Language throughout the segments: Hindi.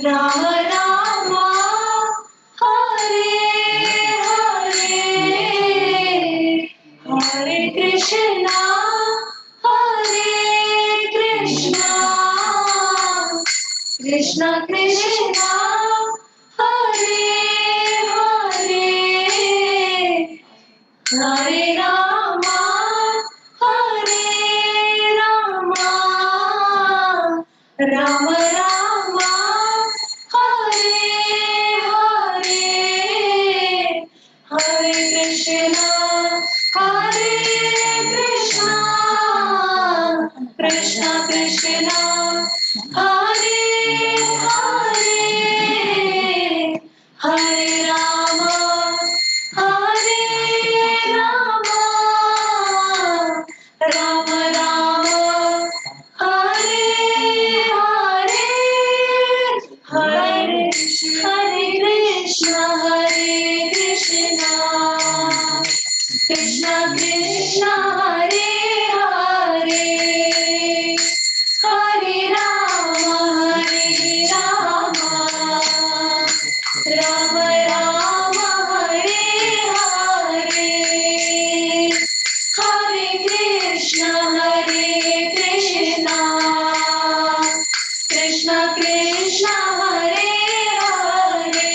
Ram Ram Hare Hare, Hare Krishna Krishna Krishna Hare Hare, Hare Rama Ram Rama Hare Hare, Hare Krishna Krishna Krishna Hare Hare, Hare Rama Ram Ram Hare Hare, Hare Krishna Krishna Krishna Hare Hare, Hare Ram Ram Ram Hare Hare, Hare Krishna Krishna Krishna Hare Hare,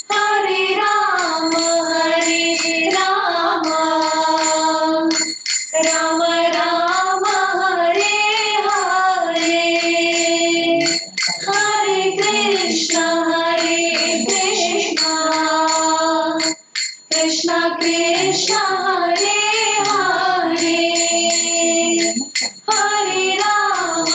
Hare Ram Ram Ram Hare Hare, Hare Krishna Krishna Krishna Hare Hare, Hare Ram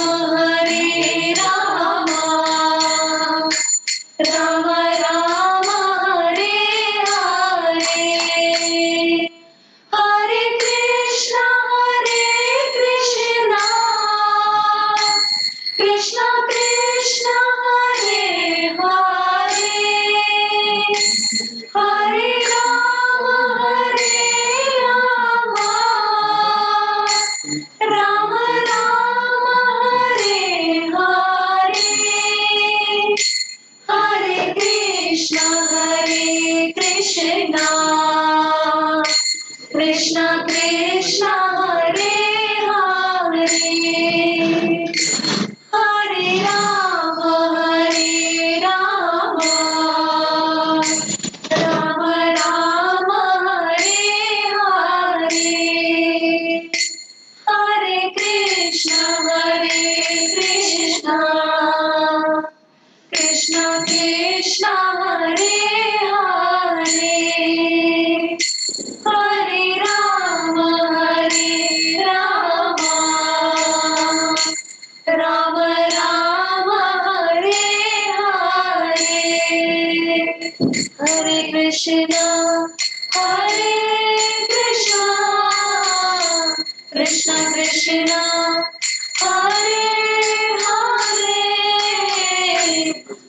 Ram Ram Hare Hare, Hare Krishna Krishna Krishna Hare Hare, Hare Ram Ram Ram Hare Hare, Hare Krishna Krishna Krishna Hare Hare, Hare Ram Ram Ram Hare Hare, Hare Krishna Krishna Krishna Hare Hare, Hare Ram Ram Ram Hare Hare, Hare Krishna Krishna Krishna Hare Hare,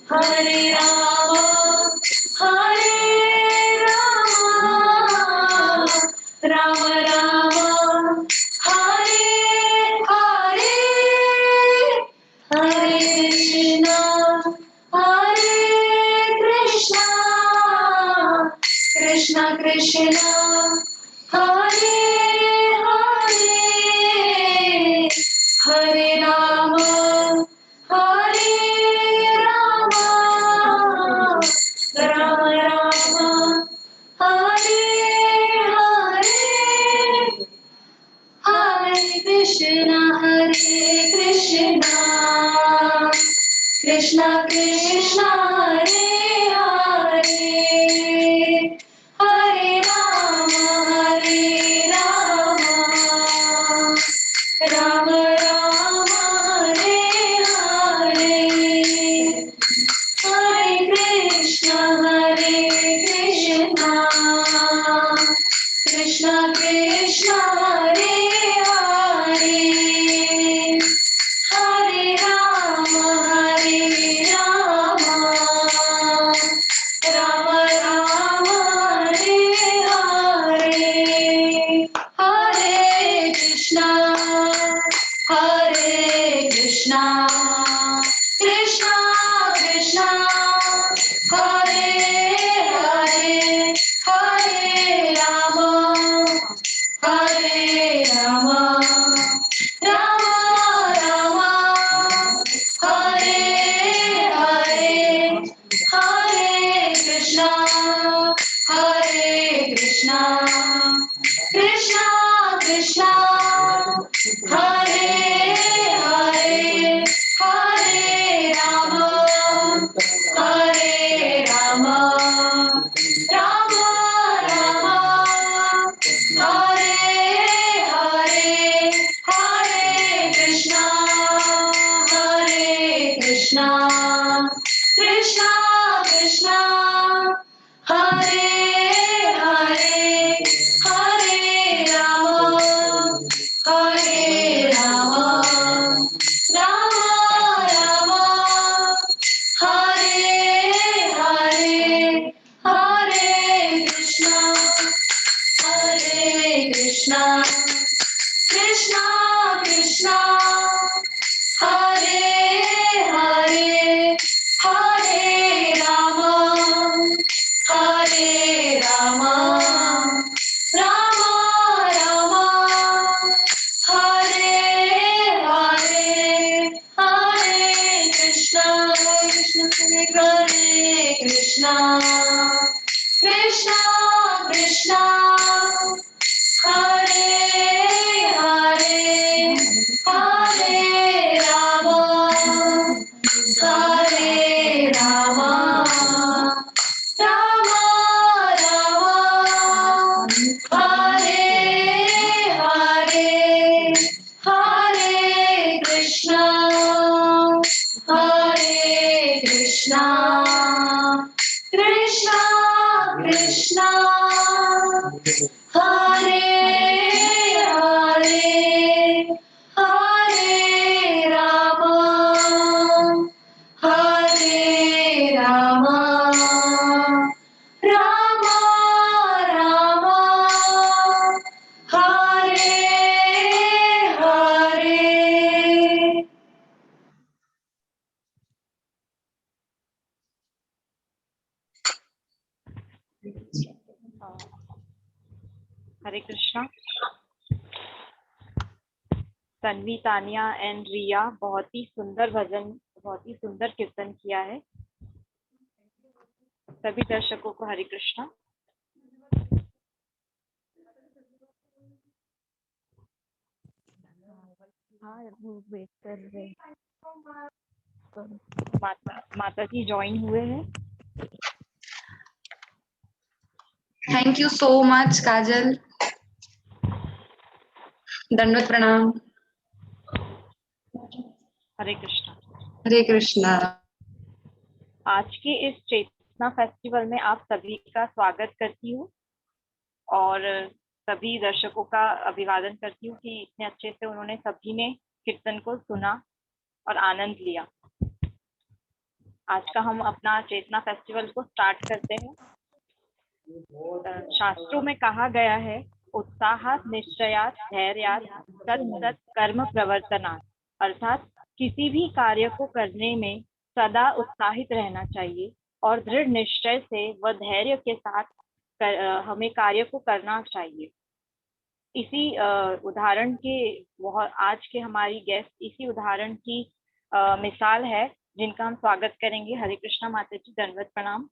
Hare Ram Ram Ram Hare Hare, Hare Krishna Krishna Krishna Hare Hare, Hare Ram Ram Ram Hare Hare, Hare Krishna Krishna Krishna Hare Hare, Hare Ram Ram Ram Hare Hare, Hare Krishna Krishna Krishna Hare Hare, Hare Ram Krishna, Hare Hare, Hare Rama, Hare Rama, Rama Rama, Hare Hare, Hare Krishna, Krishna Krishna, Hare Hare, Hare Rama, Hare Rama, Rama Rama, Hare Hare, Hare Krishna, Krishna Krishna, Hare Hare, Hare Rama, Hare Rama, Rama Rama, Hare Hare, Hare Krishna, Hare Krishna, Krishna Krishna, Hare Hare, Hare Rama, Hare Rama, Rama Rama, Hare Hare, Hare Krishna, Hare Krishna, Krishna Krishna, Hare Hare, Hare Rama, Hare Rama, Rama Rama, Hare Hare. Hare Krishna. Tanvi, Tania and Riya बहुत ही सुंदर भजन, बहुत ही सुंदर कीर्तन किया है। सभी दर्शकों को हरे कृष्णा। माता जी ज्वाइन हुए हैं। थैंक यू सो मच काजल, दंडवत प्रणाम। हरे कृष्णा। हरे कृष्णा। आज के इस चेतना फेस्टिवल में आप सभी का स्वागत करती हूँ और सभी दर्शकों का अभिवादन करती हूँ कि इतने अच्छे से उन्होंने सभी ने कीर्तन को सुना और आनंद लिया। आज का हम अपना चेतना फेस्टिवल को स्टार्ट करते हैं। शास्त्रों में कहा गया है, उत्साहात निश्चयात धैर्यात सत सत कर्म प्रवर्तनात्, अर्थात किसी भी कार्य को करने में सदा उत्साहित रहना चाहिए और दृढ़ निश्चय से व धैर्य के साथ हमें कार्य को करना चाहिए। इसी उदाहरण के आज के हमारी गेस्ट इसी उदाहरण की मिसाल है जिनका हम स्वागत करेंगे। हरे कृष्णा माता जी, दंडवत प्रणाम।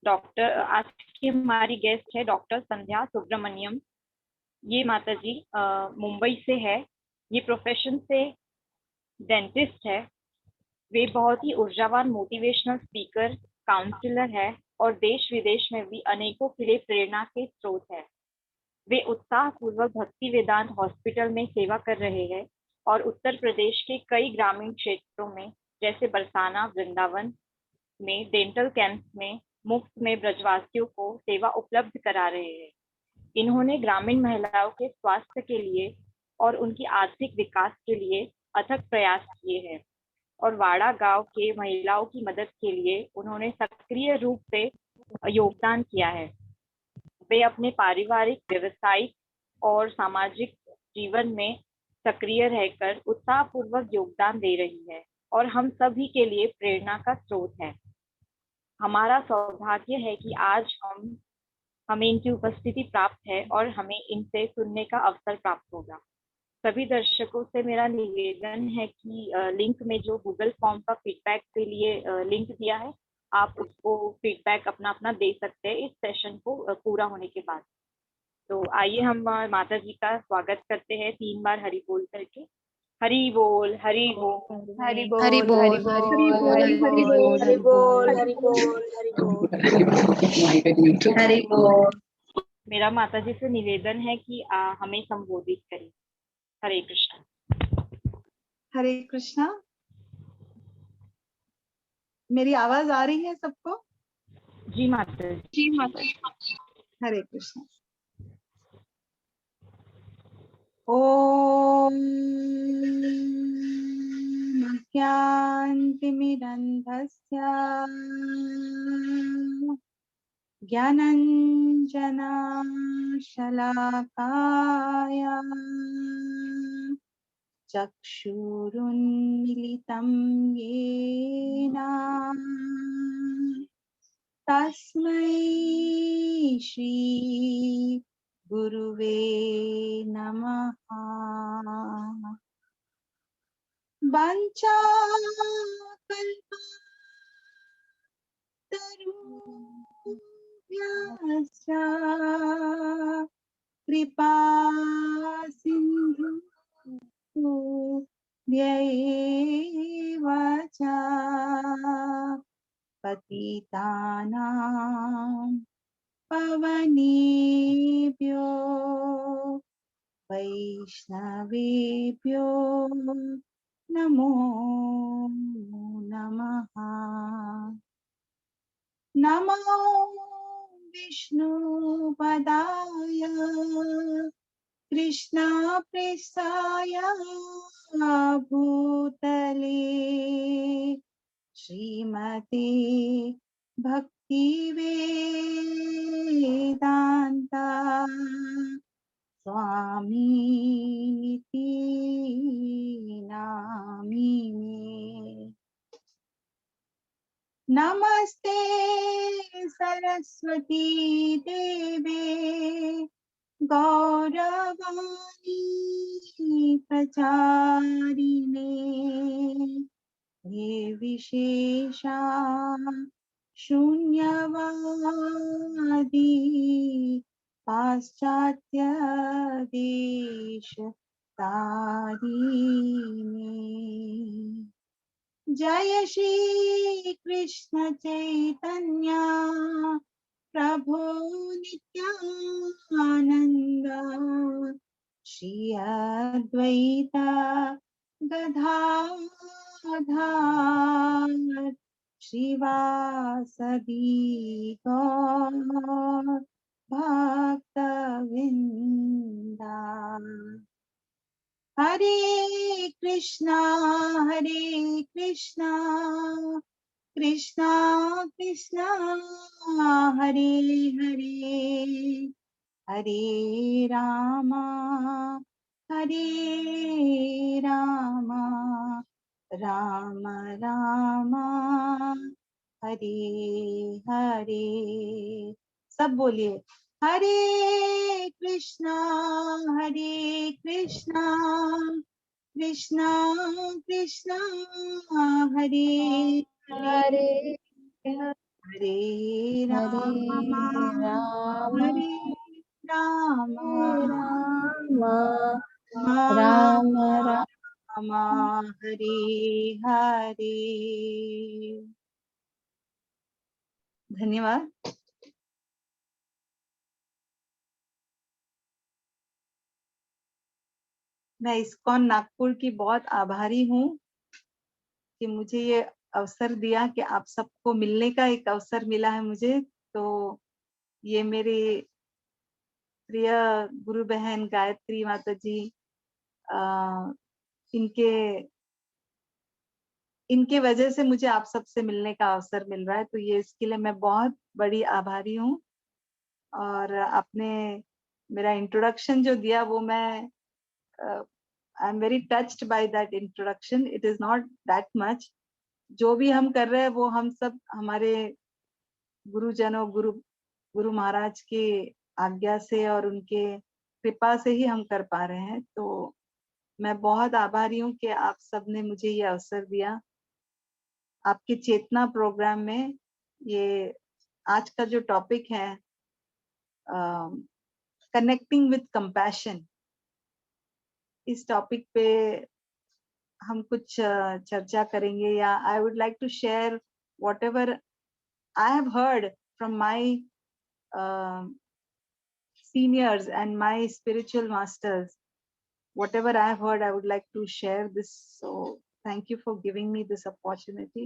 डॉक्टर आज की हमारी गेस्ट है डॉक्टर संध्या सुब्रमण्यम। ये माता जी मुंबई से है। ये प्रोफेशन से डेंटिस्ट है। वे बहुत ही ऊर्जावान मोटिवेशनल स्पीकर, काउंसलर है और देश विदेश में भी अनेकों के लिए प्रेरणा के स्रोत है। वे उत्साहपूर्वक भक्ति वेदांत हॉस्पिटल में सेवा कर रहे हैं और उत्तर प्रदेश के कई ग्रामीण क्षेत्रों में जैसे बरसाना, वृंदावन में डेंटल कैंप में मुफ्त में ब्रजवासियों को सेवा उपलब्ध करा रहे हैं। इन्होंने ग्रामीण महिलाओं के स्वास्थ्य के लिए और उनकी आर्थिक विकास के लिए अथक प्रयास किए हैं और वाड़ा गांव के महिलाओं की मदद के लिए उन्होंने सक्रिय रूप से योगदान किया है। वे अपने पारिवारिक, व्यवसायिक और सामाजिक जीवन में सक्रिय रहकर उत्साहपूर्वक योगदान दे रही है और हम सभी के लिए प्रेरणा का स्रोत है। हमारा सौभाग्य है कि आज हमें इनकी उपस्थिति प्राप्त है और हमें इनसे सुनने का अवसर प्राप्त होगा। सभी दर्शकों से मेरा निवेदन है कि लिंक में जो गूगल फॉर्म का फीडबैक के लिए लिंक दिया है, आप उसको फीडबैक अपना अपना दे सकते हैं इस सेशन को पूरा होने के बाद। तो आइए हम माता जी का स्वागत करते हैं 3 बार हरि बोल करके। हरि बोल, हरि बोल। हरि हरि बोल, बोल, हरि हरि बोल, बोल, हरि हरि बोल, बोल, हरि हरि बोल, बोल। हरि बोल, हरि बोल, हरि बोल। मेरा माता जी से निवेदन है कि हमें संबोधित करें। हरे कृष्ण। हरे कृष्णा। मेरी आवाज आ रही है सबको? जी माता जी। जी माता जी। हरे कृष्णा। ओम ज्ञानतिमिरन्धस्य ज्ञानञ्जनशलाकाय चक्षुरुन्मिलितं येन तस्मै श्री गुरुवे नमः। वञ्चाकल्पतरुभ्यश्च कृपा सिन्धुभ्यैव च पतितानां पावनेभ्यो वैष्णवेभ्यो नमो नमः। नमो विष्णुपदाय कृष्णप्रेष्ठाय भूतले श्रीमते भक्तिवेदान्ता स्वामीति नामिने। नमस्ते सरस्वती देवे गौरवाणी प्रचारिणे निर्विशेषा शून्यवादी पाश्चात्य देश तारिणे। जय श्री कृष्ण चैतन्य प्रभु नित्यानंद श्री अद्वैता गदाधर श्रीवासदि गौर भक्तवृंदा। हरे कृष्णा कृष्णा कृष्णा हरे हरे हरे रामा राम रामा हरे हरे। सब बोलिए हरे कृष्णा कृष्णा कृष्णा हरे हरे हरे रामा हरे रामा राम रामा हरे हरे। धन्यवाद। मैं इस्कॉन नागपुर की बहुत आभारी हूँ कि मुझे ये अवसर दिया कि आप सबको मिलने का एक अवसर मिला है मुझे। तो ये मेरे प्रिय गुरु बहन गायत्री माता जी, इनके वजह से मुझे आप सबसे मिलने का अवसर मिल रहा है। तो ये इसके लिए मैं बहुत बड़ी आभारी हूँ। और आपने मेरा इंट्रोडक्शन जो दिया वो मैं I am very touched by that introduction. It is not that much. जो भी हम कर रहे हैं वो हम सब हमारे गुरुजनों गुरु महाराज के आज्ञा से और उनके कृपा से ही हम कर पा रहे हैं। तो मैं बहुत आभारी हूँ कि आप सबने मुझे ये अवसर दिया। आपके चेतना प्रोग्राम में ये आज का जो टॉपिक है कनेक्टिंग विथ कंपैशन, इस टॉपिक पे हम कुछ चर्चा करेंगे, या I would like to share whatever I have heard from my seniors and my spiritual masters. Whatever I have heard, I would like to share this. So thank you for giving me this opportunity.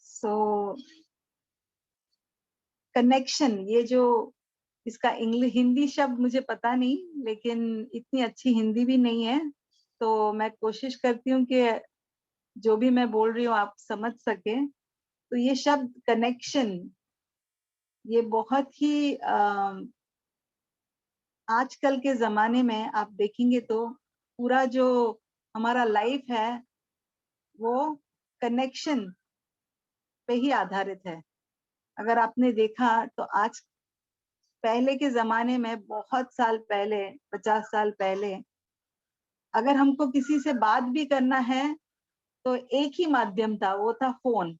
So connection, ये जो इसका इंग्लिश हिंदी शब्द मुझे पता नहीं, लेकिन इतनी अच्छी हिंदी भी नहीं है, तो मैं कोशिश करती हूँ कि जो भी मैं बोल रही हूँ आप समझ सके। तो ये शब्द कनेक्शन, ये बहुत ही आजकल के जमाने में आप देखेंगे तो पूरा जो हमारा लाइफ है वो कनेक्शन पे ही आधारित है। अगर आपने देखा तो आज पहले के जमाने में, बहुत साल पहले, 50 साल पहले, अगर हमको किसी से बात भी करना है तो एक ही माध्यम था, वो था फोन।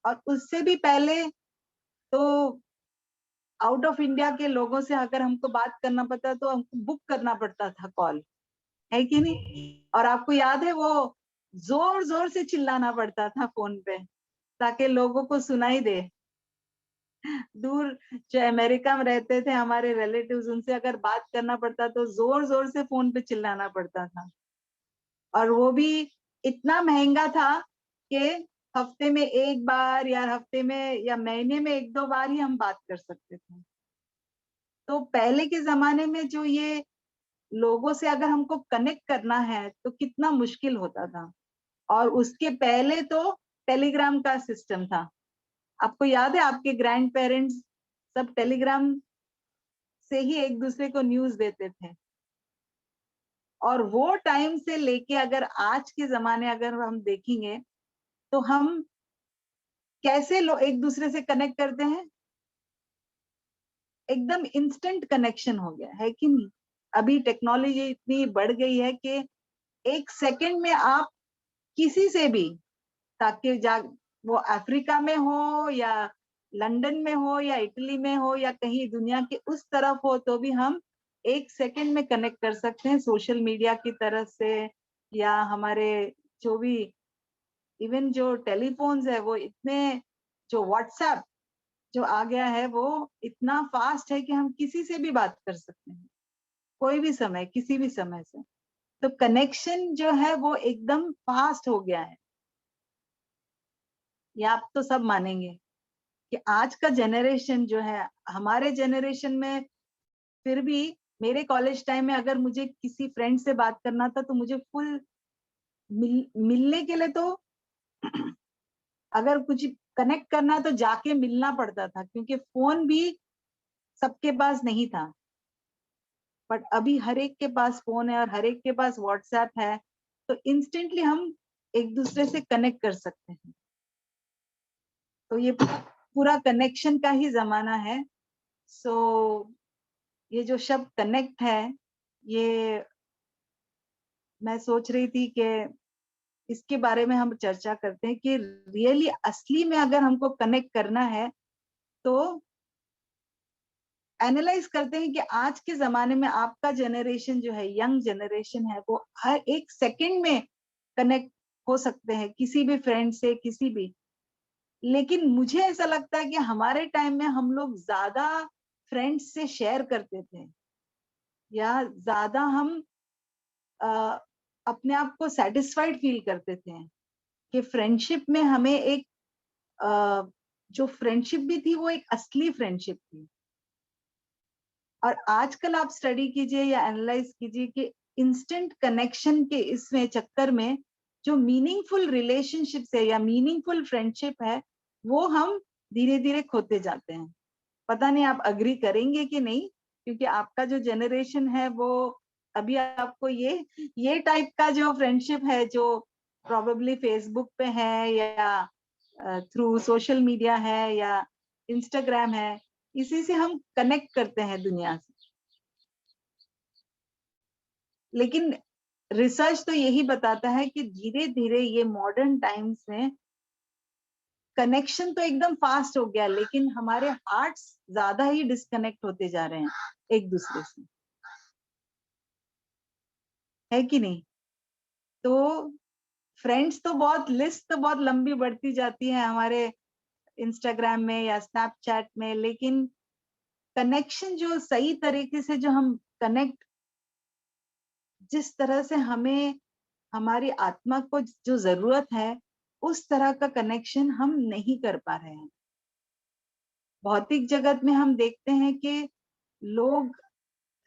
और उससे भी पहले तो आउट ऑफ इंडिया के लोगों से अगर हमको बात करना पड़ता तो हमको बुक करना पड़ता था कॉल, है कि नहीं? और आपको याद है वो जोर जोर से चिल्लाना पड़ता था फोन पे ताकि लोगों को सुनाई दे। दूर जो अमेरिका में रहते थे हमारे रिलेटिव्स, उनसे अगर बात करना पड़ता तो जोर जोर से फोन पे चिल्लाना पड़ता था। और वो भी इतना महंगा था कि हफ्ते में एक बार या हफ्ते में या महीने में एक दो बार ही हम बात कर सकते थे। तो पहले के जमाने में जो ये लोगों से अगर हमको कनेक्ट करना है तो कितना मुश्किल होता था। और उसके पहले तो टेलीग्राम का सिस्टम था। आपको याद है आपके ग्रैंड पेरेंट्स सब टेलीग्राम से ही एक दूसरे को न्यूज देते थे। और वो टाइम से लेके अगर आज के जमाने अगर हम देखेंगे तो हम कैसे लोग एक दूसरे से कनेक्ट करते हैं, एकदम इंस्टेंट कनेक्शन हो गया है कि नहीं? अभी टेक्नोलॉजी इतनी बढ़ गई है कि एक सेकंड में आप किसी से भी, ताकि वो अफ्रीका में हो या लंदन में हो या इटली में हो या कहीं दुनिया के उस तरफ हो, तो भी हम एक सेकंड में कनेक्ट कर सकते हैं सोशल मीडिया की तरफ से, या हमारे जो भी इवन जो टेलीफोन्स है वो इतने, जो व्हाट्सएप जो आ गया है वो इतना फास्ट है कि हम किसी से भी बात कर सकते हैं कोई भी समय, किसी भी समय से। तो कनेक्शन जो है वो एकदम फास्ट हो गया है। ये आप तो सब मानेंगे कि आज का जनरेशन जो है, हमारे जनरेशन में फिर भी मेरे कॉलेज टाइम में अगर मुझे किसी फ्रेंड से बात करना था तो मुझे फुल मिलने के लिए तो अगर कुछ कनेक्ट करना है तो जाके मिलना पड़ता था, क्योंकि फोन भी सबके पास नहीं था। बट अभी हर एक के पास फोन है और हर एक के पास व्हाट्सएप है, तो इंस्टेंटली हम एक दूसरे से कनेक्ट कर सकते हैं। तो ये पूरा कनेक्शन का ही जमाना है। सो ये जो शब्द कनेक्ट है, ये मैं सोच रही थी कि इसके बारे में हम चर्चा करते हैं कि रियली असली में अगर हमको कनेक्ट करना है तो एनालाइज करते हैं कि आज के जमाने में आपका जनरेशन जो है, यंग जनरेशन है, वो हर एक सेकंड में कनेक्ट हो सकते हैं किसी भी फ्रेंड से, किसी भी। लेकिन मुझे ऐसा लगता है कि हमारे टाइम में हम लोग ज्यादा फ्रेंड्स से शेयर करते थे, या ज्यादा हम अपने आप को सेटिस्फाइड फील करते थे कि फ्रेंडशिप में हमें एक जो फ्रेंडशिप भी थी वो एक असली फ्रेंडशिप थी। और आजकल आप स्टडी कीजिए या एनालाइज कीजिए कि इंस्टेंट कनेक्शन के इसमें चक्कर में जो मीनिंगफुल रिलेशनशिप है या मीनिंगफुल फ्रेंडशिप है वो हम धीरे धीरे खोते जाते हैं। पता नहीं आप अग्री करेंगे कि नहीं, क्योंकि आपका जो जनरेशन है वो अभी आपको ये टाइप का जो फ्रेंडशिप है जो प्रोबेबली फेसबुक पे है या थ्रू सोशल मीडिया है या इंस्टाग्राम है, इसी से हम कनेक्ट करते हैं दुनिया से। लेकिन रिसर्च तो यही बताता है कि धीरे धीरे ये मॉडर्न टाइम्स में कनेक्शन तो एकदम फास्ट हो गया, लेकिन हमारे हार्ट्स ज्यादा ही डिस्कनेक्ट होते जा रहे हैं एक दूसरे से, है कि नहीं? तो फ्रेंड्स तो बहुत, लिस्ट तो बहुत लंबी बढ़ती जाती है हमारे इंस्टाग्राम में या स्नैपचैट में, लेकिन कनेक्शन जो सही तरीके से जो हम कनेक्ट, जिस तरह से हमें हमारी आत्मा को जो जरूरत है, उस तरह का कनेक्शन हम नहीं कर पा रहे हैं। भौतिक जगत में हम देखते हैं कि लोग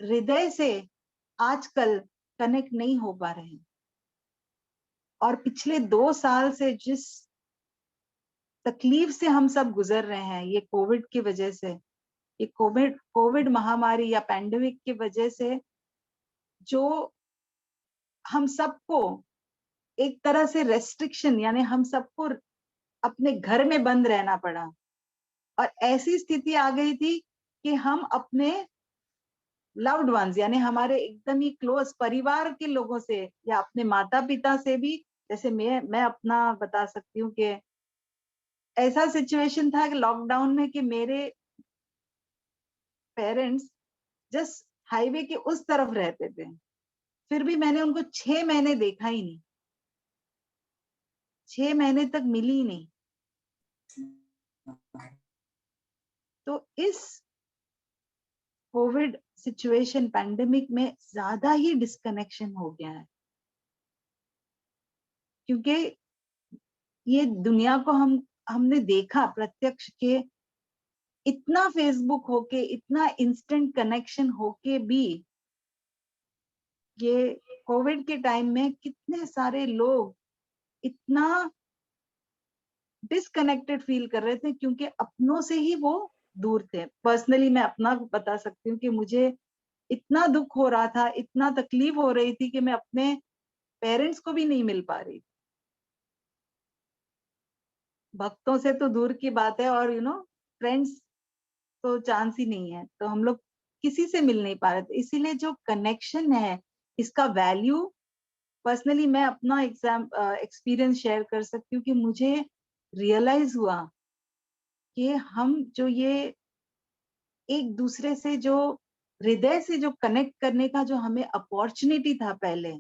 हृदय से आजकल कनेक्ट नहीं हो पा रहे हैं। और पिछले 2 साल से जिस तकलीफ से हम सब गुजर रहे हैं, ये कोविड की वजह से, ये कोविड महामारी या पैंडेमिक की वजह से, जो हम सबको एक तरह से रेस्ट्रिक्शन, यानी हम सबको अपने घर में बंद रहना पड़ा। और ऐसी स्थिति आ गई थी कि हम अपने लव्ड वंस, यानी हमारे एकदम ही क्लोज परिवार के लोगों से या अपने माता पिता से भी, जैसे मैं अपना बता सकती हूँ कि ऐसा सिचुएशन था कि लॉकडाउन में कि मेरे पेरेंट्स जस्ट हाईवे के उस तरफ रहते थे, फिर भी मैंने उनको 6 महीने देखा ही नहीं, 6 महीने तक मिली ही नहीं। तो इस कोविड सिचुएशन, पैंडेमिक में ज्यादा ही डिस्कनेक्शन हो गया है, क्योंकि ये दुनिया को हमने देखा प्रत्यक्ष के, इतना फेसबुक होके, इतना इंस्टेंट कनेक्शन होके भी ये कोविड के टाइम में कितने सारे लोग इतना डिस्कनेक्टेड फील कर रहे थे, क्योंकि अपनों से ही वो दूर थे। पर्सनली मैं अपना बता सकती हूँ कि मुझे इतना दुख हो रहा था, इतना तकलीफ हो रही थी कि मैं अपने पेरेंट्स को भी नहीं मिल पा रही थी। भक्तों से तो दूर की बात है, और फ्रेंड्स तो चांस ही नहीं है। तो हम लोग किसी से मिल नहीं पा रहे थे। इसीलिए जो कनेक्शन है, इसका वैल्यू, पर्सनली मैं अपना एक्सपीरियंस शेयर कर सकती हूँ कि मुझे रियलाइज हुआ कि हम जो ये एक दूसरे से जो हृदय से जो कनेक्ट करने का जो हमें अपॉर्चुनिटी था पहले,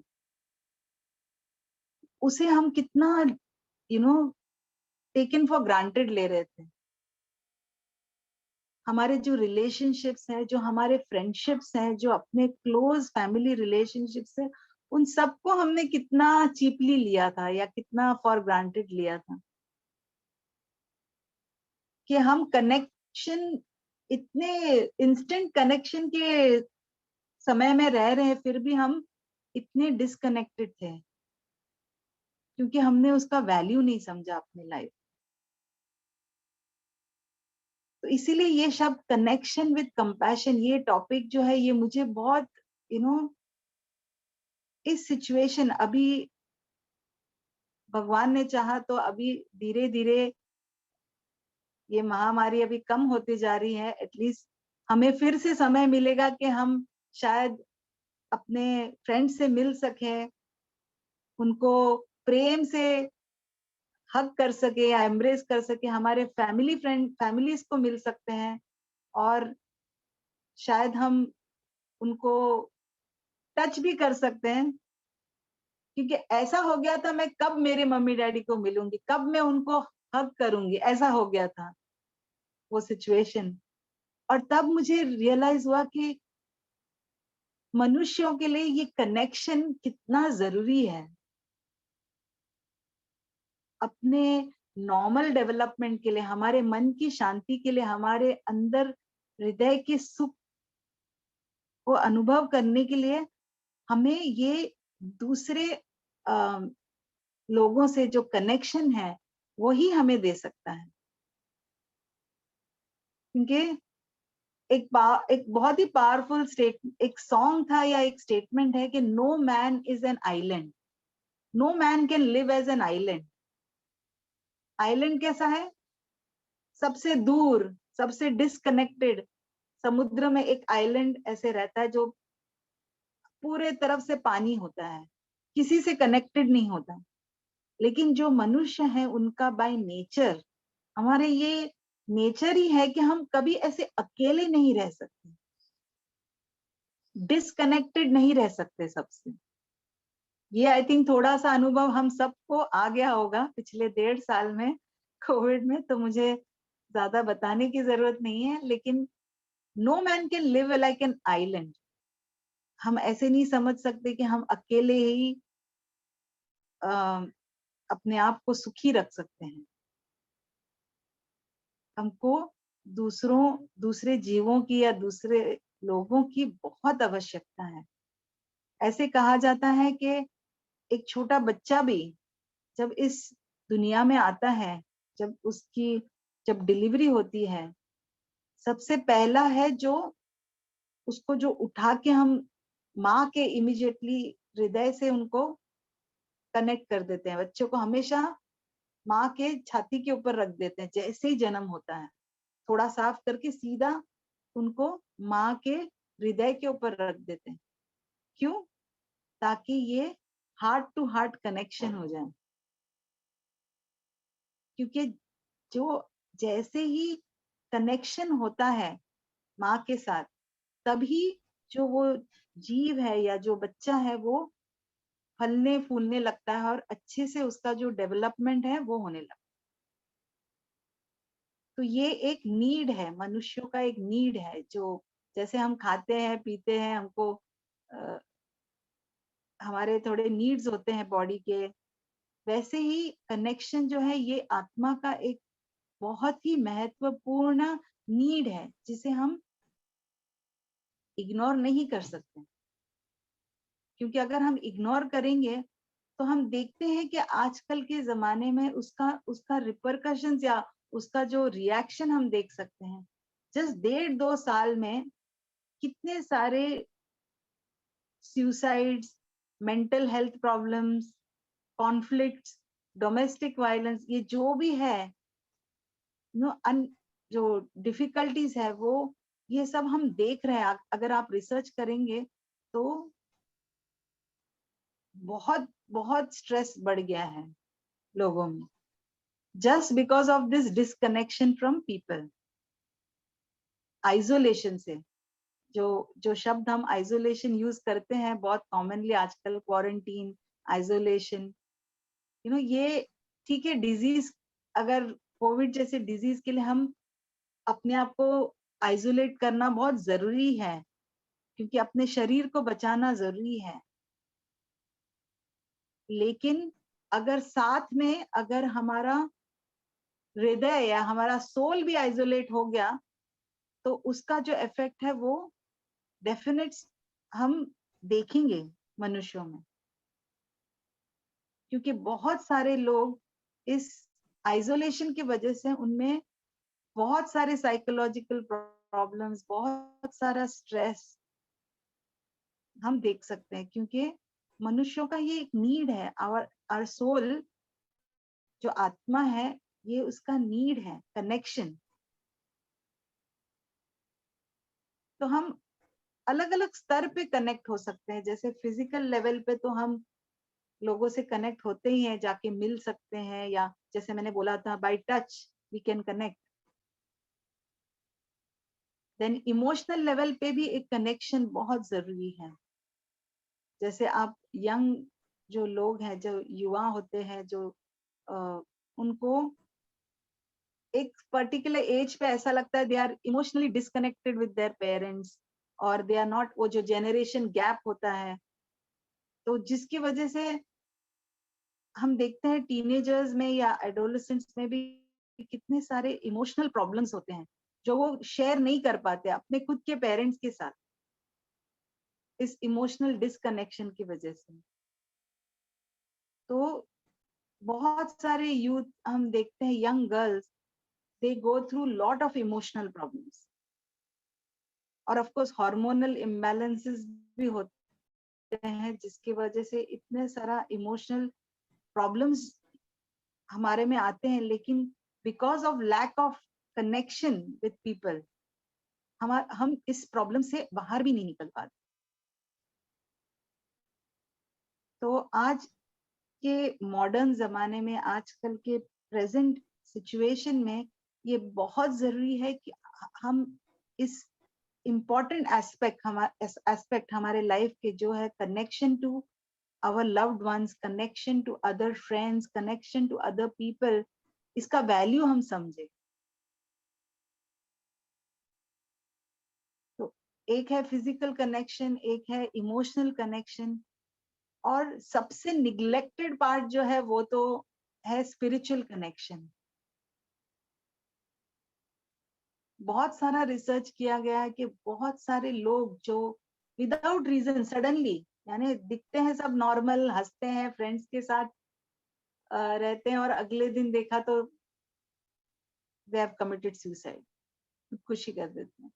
उसे हम कितना टेकन फॉर ग्रांटेड ले रहे थे। हमारे जो रिलेशनशिप्स हैं, जो हमारे फ्रेंडशिप्स हैं, जो अपने क्लोज फैमिली रिलेशनशिप्स है, उन सबको हमने कितना चीपली लिया था या कितना फॉर ग्रांटेड लिया था, कि हम कनेक्शन, इतने इंस्टेंट कनेक्शन के समय में रह रहे हैं, फिर भी हम इतने डिस्कनेक्टेड थे, क्योंकि हमने उसका वैल्यू नहीं समझा अपनी लाइफ। तो इसीलिए ये शब्द कनेक्शन विद कंपैशन, ये टॉपिक जो है, ये मुझे बहुत इस सिचुएशन, अभी भगवान ने चाहा तो अभी धीरे धीरे ये महामारी अभी कम होती जा रही है, एटलीस्ट हमें फिर से समय मिलेगा कि हम शायद अपने फ्रेंड से मिल सके, उनको प्रेम से हग कर सके या एम्ब्रेस कर सके, हमारे फैमिलीज को मिल सकते हैं, और शायद हम उनको टच भी कर सकते हैं। क्योंकि ऐसा हो गया था, मैं कब मेरे मम्मी डैडी को मिलूंगी, कब मैं उनको हग करूंगी, ऐसा हो गया था वो सिचुएशन। और तब मुझे रियलाइज हुआ कि मनुष्यों के लिए ये कनेक्शन कितना जरूरी है, अपने नॉर्मल डेवलपमेंट के लिए, हमारे मन की शांति के लिए, हमारे अंदर हृदय के सुख को अनुभव करने के लिए, हमें ये दूसरे लोगों से जो कनेक्शन है, वही हमें दे सकता है। क्योंकि एक बहुत ही पावरफुल एक सॉन्ग था या एक स्टेटमेंट है कि no man is an island, no man can live as an island. Island कैसा है? सबसे दूर, सबसे डिस्कनेक्टेड। समुद्र में एक आइलैंड ऐसे रहता है जो पूरे तरफ से पानी होता है, किसी से कनेक्टेड नहीं होता। लेकिन जो मनुष्य है, उनका बाय नेचर हमारे ये नेचर ही है कि हम कभी ऐसे अकेले नहीं रह सकते, डिसकनेक्टेड नहीं रह सकते सबसे। ये आई थिंक थोड़ा सा अनुभव हम सबको आ गया होगा पिछले 1.5 साल में कोविड में, तो मुझे ज्यादा बताने की जरूरत नहीं है, लेकिन no man can live like an island. हम ऐसे नहीं समझ सकते कि हम अकेले ही अपने आप को सुखी रख सकते हैं। हमको दूसरे जीवों की या दूसरे लोगों की बहुत आवश्यकता है। ऐसे कहा जाता है कि एक छोटा बच्चा भी जब इस दुनिया में आता है, जब डिलीवरी होती है, सबसे पहला है जो उसको जो उठा के हम माँ के इमीडिएटली हृदय से उनको कनेक्ट कर देते हैं। बच्चों को हमेशा माँ के छाती के ऊपर रख देते हैं जैसे ही जन्म होता है, थोड़ा साफ करके सीधा उनको माँ के हृदय के ऊपर रख देते हैं। क्यों? ताकि ये हार्ट टू हार्ट कनेक्शन हो जाए। क्योंकि जो जैसे ही कनेक्शन होता है माँ के साथ, तभी जो वो जीव है या जो बच्चा है वो फलने फूलने लगता है और अच्छे से उसका जो डेवलपमेंट है वो होने लगता है। तो ये एक नीड है, मनुष्यों का एक नीड है, जो जैसे हम खाते हैं पीते हैं, हमको हमारे थोड़े नीड्स होते हैं बॉडी के, वैसे ही कनेक्शन जो है ये आत्मा का एक बहुत ही महत्वपूर्ण नीड है, जिसे हम इग्नोर नहीं कर सकते। क्योंकि अगर हम इग्नोर करेंगे तो हम देखते हैं कि आजकल के जमाने में उसका रिपरकशंस या उसका जो रिएक्शन हम देख सकते हैं। जस्ट 1.5-2 साल में कितने सारे suicides, mental health problems, conflicts, domestic violence, ये जो भी है जो डिफिकल्टीज है वो ये सब हम देख रहे हैं। अगर आप रिसर्च करेंगे तो बहुत बहुत स्ट्रेस बढ़ गया है लोगों में, just because of this disconnection from people. Isolation से, जो शब्द हम आइसोलेशन यूज करते हैं बहुत कॉमनली आजकल, क्वारंटीन, आइसोलेशन, ये ठीक है। डिजीज, अगर कोविड जैसे डिजीज के लिए हम अपने आप को आइसोलेट करना बहुत जरूरी है, क्योंकि अपने शरीर को बचाना जरूरी है। लेकिन अगर साथ में अगर हमारा हृदय या हमारा सोल भी आइसोलेट हो गया तो उसका जो इफेक्ट है वो डेफिनेट हम देखेंगे मनुष्यों में। क्योंकि बहुत सारे लोग इस आइसोलेशन की वजह से उनमें बहुत सारे साइकोलॉजिकल प्रॉब्लम्स, बहुत सारा स्ट्रेस हम देख सकते हैं। क्योंकि मनुष्यों का ये एक नीड है, आवर सोल, जो आत्मा है, ये उसका नीड है कनेक्शन। तो हम अलग अलग स्तर पे कनेक्ट हो सकते हैं। जैसे फिजिकल लेवल पे तो हम लोगों से कनेक्ट होते ही हैं, जाके मिल सकते हैं, या जैसे मैंने बोला था by touch we can connect. Then emotional level पे भी एक कनेक्शन बहुत जरूरी है। जैसे आप यंग जो लोग हैं, जो युवा होते हैं, जो उनको एक पर्टिकुलर एज पे ऐसा लगता है they are emotionally disconnected with their parents, और दे आर नॉट, वो जो जनरेशन गैप होता है, तो जिसकी वजह से हम देखते हैं टीनेजर्स में या एडोलेसेंट्स में भी कितने सारे इमोशनल प्रॉब्लम्स होते हैं जो वो शेयर नहीं कर पाते अपने खुद के पेरेंट्स के साथ, इस इमोशनल डिस्कनेक्शन की वजह से। तो बहुत सारे यूथ हम देखते हैं, young girls, they go through lot of emotional problems, और ऑफ कोर्स हार्मोनल इम्बैलेंसेस भी होते हैं, जिसकी वजह से इतने सारा इमोशनल प्रॉब्लम्स हमारे में आते हैं। लेकिन because of lack of connection with people, हम इस प्रॉब्लम से बाहर भी नहीं निकल पाते। तो आज के मॉडर्न जमाने में, आजकल के प्रेजेंट सिचुएशन में ये बहुत जरूरी है कि हम इस इम्पोर्टेंट एस्पेक्ट हमारे लाइफ के जो है connection to our loved ones, connection to other friends, connection to other people, इसका वैल्यू हम समझे। तो एक है फिजिकल कनेक्शन, एक है इमोशनल कनेक्शन, और सबसे निग्लेक्टेड पार्ट जो है वो तो है स्पिरिचुअल कनेक्शन। बहुत सारा रिसर्च किया गया है कि बहुत सारे लोग जो विदाउट रीजन सडनली, यानी दिखते हैं सब नॉर्मल, हंसते हैं, फ्रेंड्स के साथ रहते हैं, और अगले दिन देखा तो दे हैव कमिटेड सुसाइड, खुदकुशी कर देते हैं।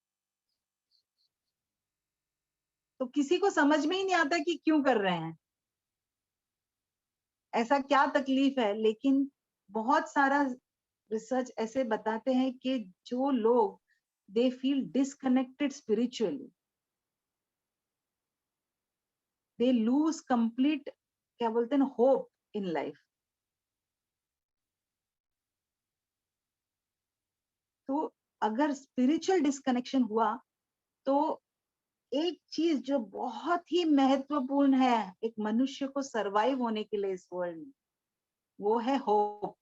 तो किसी को समझ में ही नहीं आता कि क्यों कर रहे हैं, ऐसा क्या तकलीफ है। लेकिन बहुत सारा रिसर्च ऐसे बताते हैं कि जो लोग they feel disconnected spiritually, they lose complete, क्या बोलते हैं, होप इन लाइफ। तो अगर स्पिरिचुअल डिस्कनेक्शन हुआ तो एक चीज जो बहुत ही महत्वपूर्ण है एक मनुष्य को सरवाइव होने के लिए इस वर्ल्ड में, वो है होप।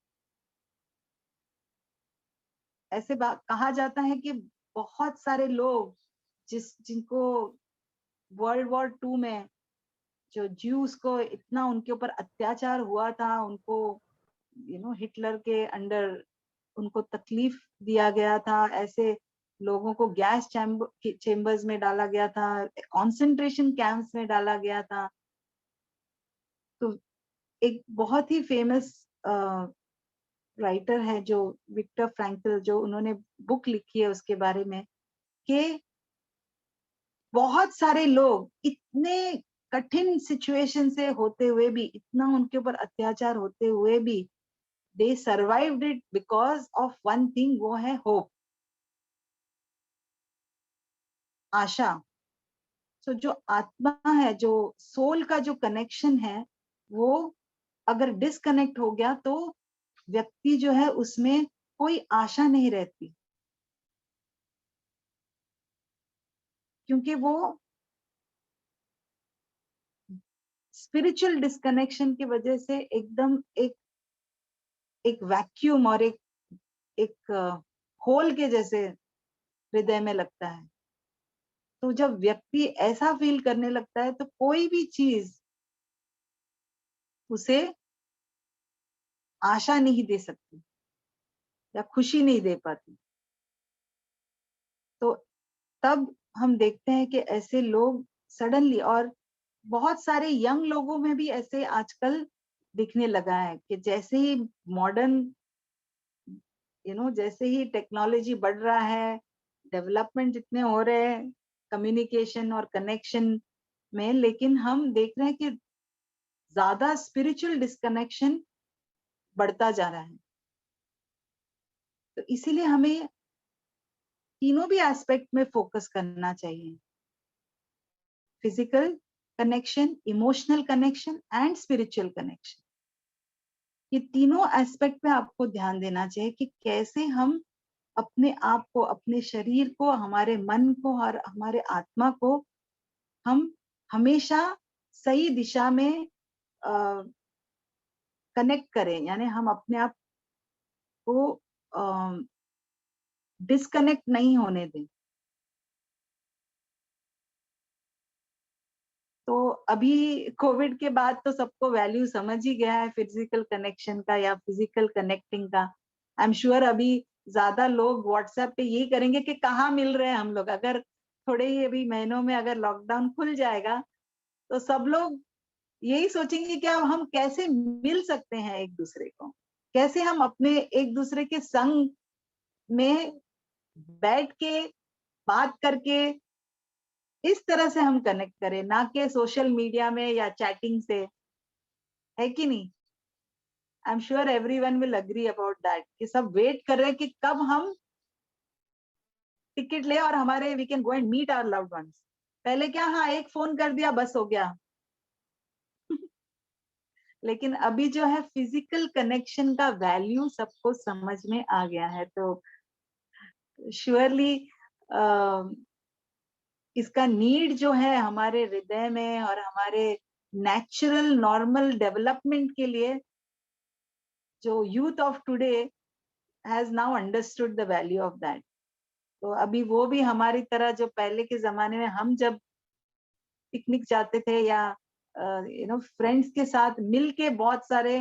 ऐसे कहा जाता है कि बहुत सारे लोग जिनको वर्ल्ड वॉर 2 में जो ज्यूस को इतना उनके ऊपर अत्याचार हुआ था, उनको हिटलर के अंडर उनको तकलीफ दिया गया था, ऐसे लोगों को गैस चेम्बर्स में डाला गया था, कंसंट्रेशन कैंप्स में डाला गया था। तो एक बहुत ही फेमस राइटर है जो विक्टर फ्रैंकल, जो उन्होंने बुक लिखी है उसके बारे में, कि बहुत सारे लोग इतने कठिन सिचुएशन से होते हुए भी, इतना उनके ऊपर अत्याचार होते हुए भी, they survived it because of one thing, वो है hope, आशा। So जो आत्मा है, जो सोल का जो कनेक्शन है, वो अगर डिस्कनेक्ट हो गया तो व्यक्ति जो है उसमें कोई आशा नहीं रहती, क्योंकि वो स्पिरिचुअल डिस्कनेक्शन की वजह से एकदम एक वैक्यूम और एक होल के जैसे हृदय में लगता है। तो जब व्यक्ति ऐसा फील करने लगता है तो कोई भी चीज उसे आशा नहीं दे सकती या खुशी नहीं दे पाती। तो तब हम देखते हैं कि ऐसे लोग सडनली, और बहुत सारे यंग लोगों में भी ऐसे आजकल दिखने लगा है कि जैसे ही मॉडर्न जैसे ही टेक्नोलॉजी बढ़ रहा है, डेवलपमेंट जितने हो रहे हैं कम्युनिकेशन और कनेक्शन में, लेकिन हम देख रहे हैं कि ज्यादा स्पिरिचुअल डिस्कनेक्शन बढ़ता जा रहा है। तो इसीलिए हमें तीनों भी एस्पेक्ट में फोकस करना चाहिए, physical connection, emotional connection and spiritual connection. ये तीनों एस्पेक्ट पे आपको ध्यान देना चाहिए कि कैसे हम अपने आप को, अपने शरीर को, हमारे मन को और हमारे आत्मा को हम हमेशा सही दिशा में कनेक्ट करें, यानी हम अपने आप को डिस्कनेक्ट नहीं होने दें। तो अभी कोविड के बाद तो सबको वैल्यू समझ ही गया है फिजिकल कनेक्शन का या फिजिकल कनेक्टिंग का। आई एम श्योर अभी ज्यादा लोग व्हाट्सएप पे यही करेंगे कि कहाँ मिल रहे हैं हम लोग। अगर थोड़े ही अभी महीनों में अगर लॉकडाउन खुल जाएगा तो सब लोग यही सोचेंगे कि अब हम कैसे मिल सकते हैं एक दूसरे को, कैसे हम अपने एक दूसरे के संग में बैठ के बात करके इस तरह से हम कनेक्ट करें, ना कि सोशल मीडिया में या चैटिंग से, है कि नहीं। I am sure everyone will agree about that कि सब वेट कर रहे हैं कि कब हम टिकट ले और हमारे we can go and meet our loved ones. पहले क्या, हाँ एक फोन कर दिया बस हो गया। लेकिन अभी जो है फिजिकल कनेक्शन का वैल्यू सबको समझ में आ गया है। तो श्योरली इसका नीड जो है हमारे हृदय में और हमारे नेचुरल नॉर्मल डेवलपमेंट के लिए, जो youth of today has now understood the value of that. तो अभी वो भी हमारी तरह, जो पहले के जमाने में हम जब पिकनिक जाते थे या फ्रेंड्स के साथ मिल के बहुत सारे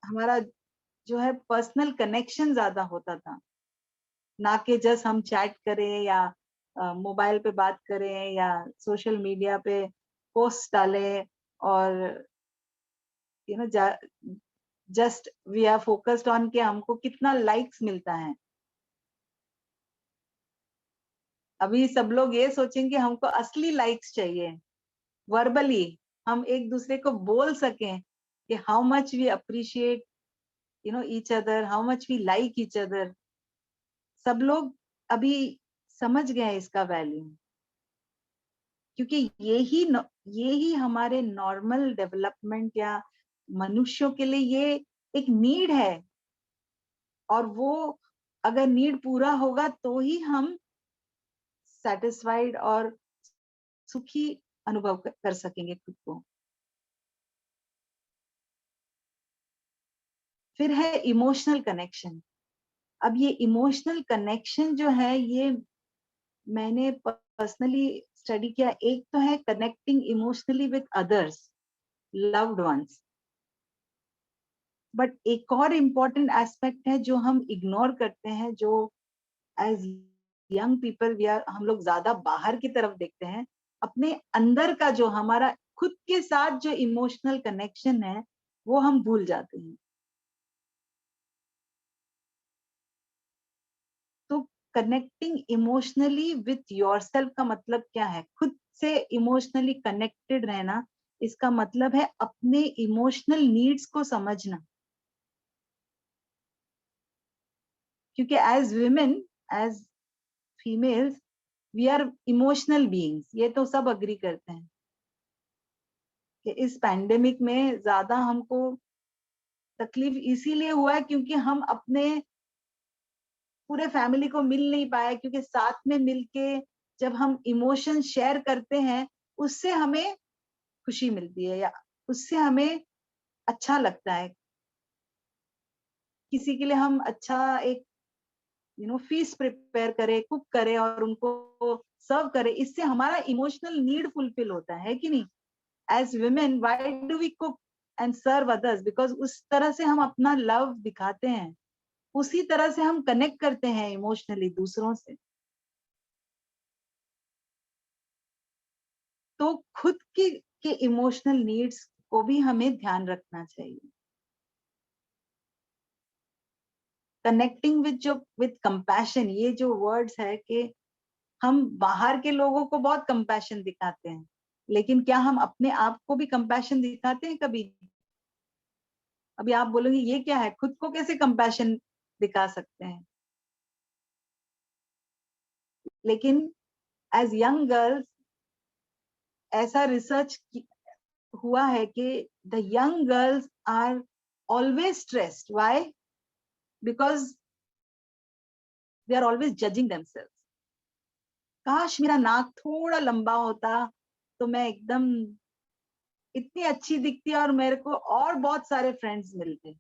हमारा जो है पर्सनल कनेक्शन ज्यादा होता था, ना कि जस्ट हम चैट करें या मोबाइल पे बात करें या सोशल मीडिया पे पोस्ट डालें और just we are focused on कि हमको कितना लाइक्स मिलता है। अभी सब लोग ये सोचेंगे हमको असली लाइक्स चाहिए, वर्बली हम एक दूसरे को बोल सकें कि how much we appreciate each other, how much we like each other. सब लोग अभी समझ गए हैं इसका वैल्यू, क्योंकि यही हमारे नॉर्मल डेवलपमेंट या मनुष्यों के लिए ये एक नीड है, और वो अगर नीड पूरा होगा तो ही हम सेटिस्फाइड और सुखी अनुभव कर सकेंगे खुद को। फिर है इमोशनल कनेक्शन। अब ये इमोशनल कनेक्शन जो है, ये मैंने पर्सनली स्टडी किया। एक तो है connecting emotionally with others, loved ones, but एक और इम्पोर्टेंट एस्पेक्ट है जो हम इग्नोर करते हैं, जो एज यंग पीपल हम लोग ज्यादा बाहर की तरफ देखते हैं। अपने अंदर का जो हमारा खुद के साथ जो इमोशनल कनेक्शन है वो हम भूल जाते हैं। तो कनेक्टिंग इमोशनली विथ योरसेल्फ का मतलब क्या है? खुद से इमोशनली कनेक्टेड रहना, इसका मतलब है अपने इमोशनल नीड्स को समझना। क्योंकि as women, as females, we are emotional beings, ये तो सब अग्री करते हैं कि इस पैंडेमिक में ज्यादा हमको तकलीफ इसीलिए हुआ है क्योंकि हम अपने पूरे फैमिली को मिल नहीं पाए, क्योंकि साथ में मिलके जब हम इमोशन शेयर करते हैं उससे हमें खुशी मिलती है, या उससे हमें अच्छा लगता है। किसी के लिए हम अच्छा एक फीस्ट प्रिपेयर करें, कुक करें और उनको सर्व करें, इससे हमारा इमोशनल नीड फुलफिल होता है कि नहीं? As women why do we cook and serve others? Because उस तरह से हम अपना लव दिखाते हैं, उसी तरह से हम कनेक्ट करते हैं इमोशनली दूसरों से। तो खुद के इमोशनल नीड्स को भी हमें ध्यान रखना चाहिए। कनेक्टिंग विद कंपैशन, ये जो वर्ड्स है कि हम बाहर के लोगों को बहुत कंपैशन दिखाते हैं, लेकिन क्या हम अपने आप को भी कंपैशन दिखाते हैं कभी? अभी आप बोलोगे ये क्या है, खुद को कैसे कंपैशन दिखा सकते हैं? लेकिन एज यंग गर्ल्स ऐसा रिसर्च हुआ है कि the young girls are always stressed. Why? Because they are always judging themselves. काश मेरा नाक थोड़ा लंबा होता तो मैं एकदम इतनी अच्छी दिखती और मेरे को और बहुत सारे फ्रेंड्स मिलते।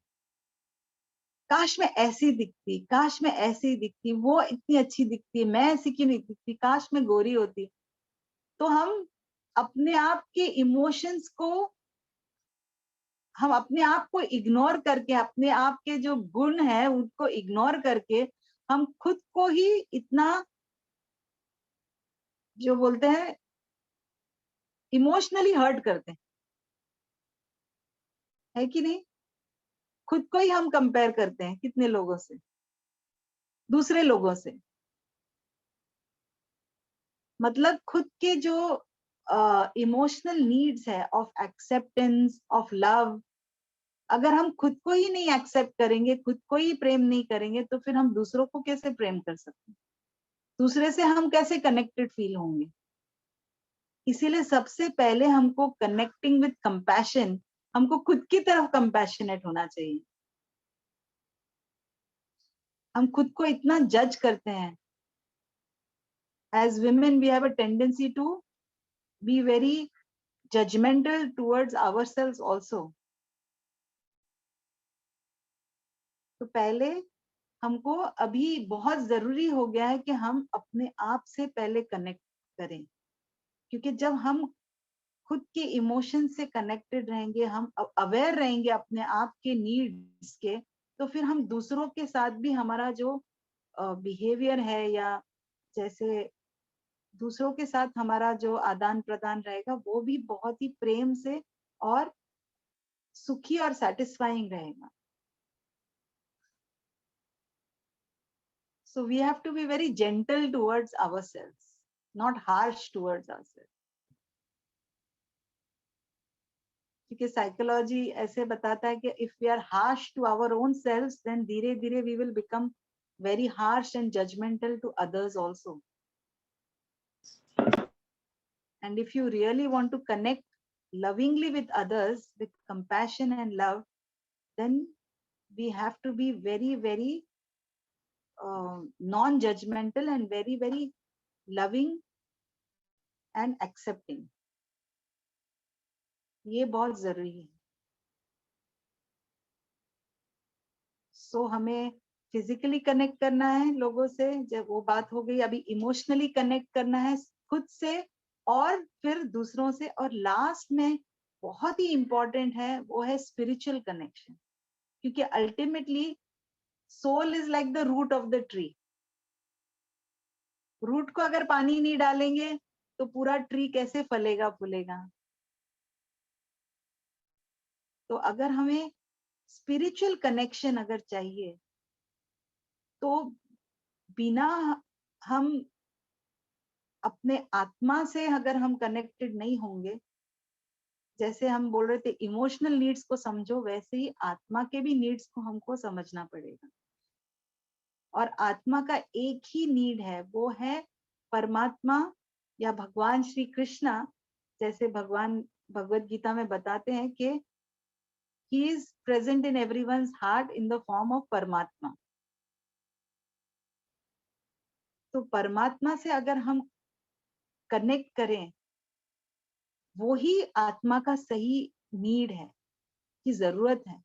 काश मैं ऐसी दिखती, काश मैं ऐसी दिखती, वो इतनी अच्छी दिखती, मैं ऐसी क्यों नहीं दिखती, काश मैं गोरी होती। तो हम अपने आप के इमोशंस को, हम अपने आप को इग्नोर करके, अपने आप के जो गुण है उनको इग्नोर करके हम खुद को ही इतना, जो बोलते हैं, इमोशनली हर्ट करते हैं, है कि नहीं? खुद को ही हम कंपेयर करते हैं कितने लोगों से, दूसरे लोगों से। मतलब खुद के जो इमोशनल नीड्स है ऑफ एक्सेप्टेंस, ऑफ लव, अगर हम खुद को ही नहीं एक्सेप्ट करेंगे, खुद को ही प्रेम नहीं करेंगे, तो फिर हम दूसरों को कैसे प्रेम कर सकते हैं? दूसरे से हम कैसे कनेक्टेड फील होंगे? इसीलिए सबसे पहले हमको कनेक्टिंग विद कंपैशन, हमको खुद की तरफ कंपैशनेट होना चाहिए। हम खुद को इतना जज करते हैं। As women, we have a tendency to be very judgmental towards ourselves also. तो पहले हमको अभी बहुत जरूरी हो गया है कि हम अपने आप से पहले कनेक्ट करें, क्योंकि जब हम खुद के इमोशन से कनेक्टेड रहेंगे, हम अवेयर रहेंगे अपने आप के नीड्स के, तो फिर हम दूसरों के साथ भी हमारा जो बिहेवियर है या जैसे दूसरों के साथ हमारा जो आदान प्रदान रहेगा वो भी बहुत ही प्रेम से और सुखी और सेटिस्फाइंग रहेगा। So we have to be very gentle towards ourselves, not harsh towards ourselves. क्योंकि साइकोलॉजी ऐसे बताता है कि if we are harsh to our own selves, then धीरे धीरे we will become very harsh and judgmental to others also. And if you really want to connect lovingly with others, with compassion and love, then we have to be very, very non-judgmental and very, very loving and accepting. ये बहुत जरूरी है। So हमें फिजिकली कनेक्ट करना है लोगों से, जब वो बात हो गई, अभी इमोशनली कनेक्ट करना है खुद से और फिर दूसरों से, और लास्ट में बहुत ही इंपॉर्टेंट है वो है स्पिरिचुअल कनेक्शन, क्योंकि ultimately soul is like the root of the tree. Root को अगर पानी नहीं डालेंगे तो पूरा ट्री कैसे फलेगा फूलेगा। तो अगर हमें स्पिरिचुअल कनेक्शन अगर चाहिए तो बिना हम अपने आत्मा से अगर हम कनेक्टेड नहीं होंगे, जैसे हम बोल रहे थे इमोशनल नीड्स को समझो, वैसे ही आत्मा के भी नीड्स को हमको समझना पड़ेगा। और आत्मा का एक ही नीड है, वो है परमात्मा या भगवान श्री कृष्णा। जैसे भगवान भगवत गीता में बताते हैं कि he is present in everyone's heart in the form of परमात्मा। तो परमात्मा से अगर हम कनेक्ट करें, वो ही आत्मा का सही नीड है, की जरूरत है।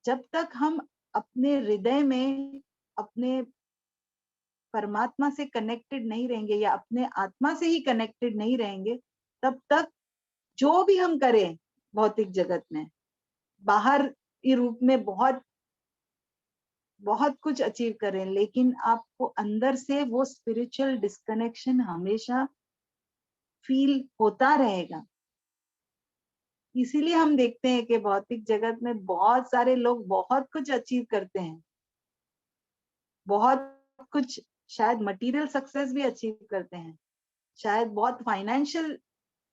जब तक हम अपने हृदय में अपने परमात्मा से कनेक्टेड नहीं रहेंगे या अपने आत्मा से ही कनेक्टेड नहीं रहेंगे, तब तक जो भी हम करें भौतिक जगत में, बाहर के रूप में बहुत बहुत कुछ अचीव करें, लेकिन आपको अंदर से वो स्पिरिचुअल डिस्कनेक्शन हमेशा फील होता रहेगा। इसीलिए हम देखते हैं कि भौतिक जगत में बहुत सारे लोग बहुत कुछ अचीव करते हैं, बहुत कुछ शायद मटेरियल सक्सेस भी अचीव करते हैं, शायद बहुत फाइनेंशियल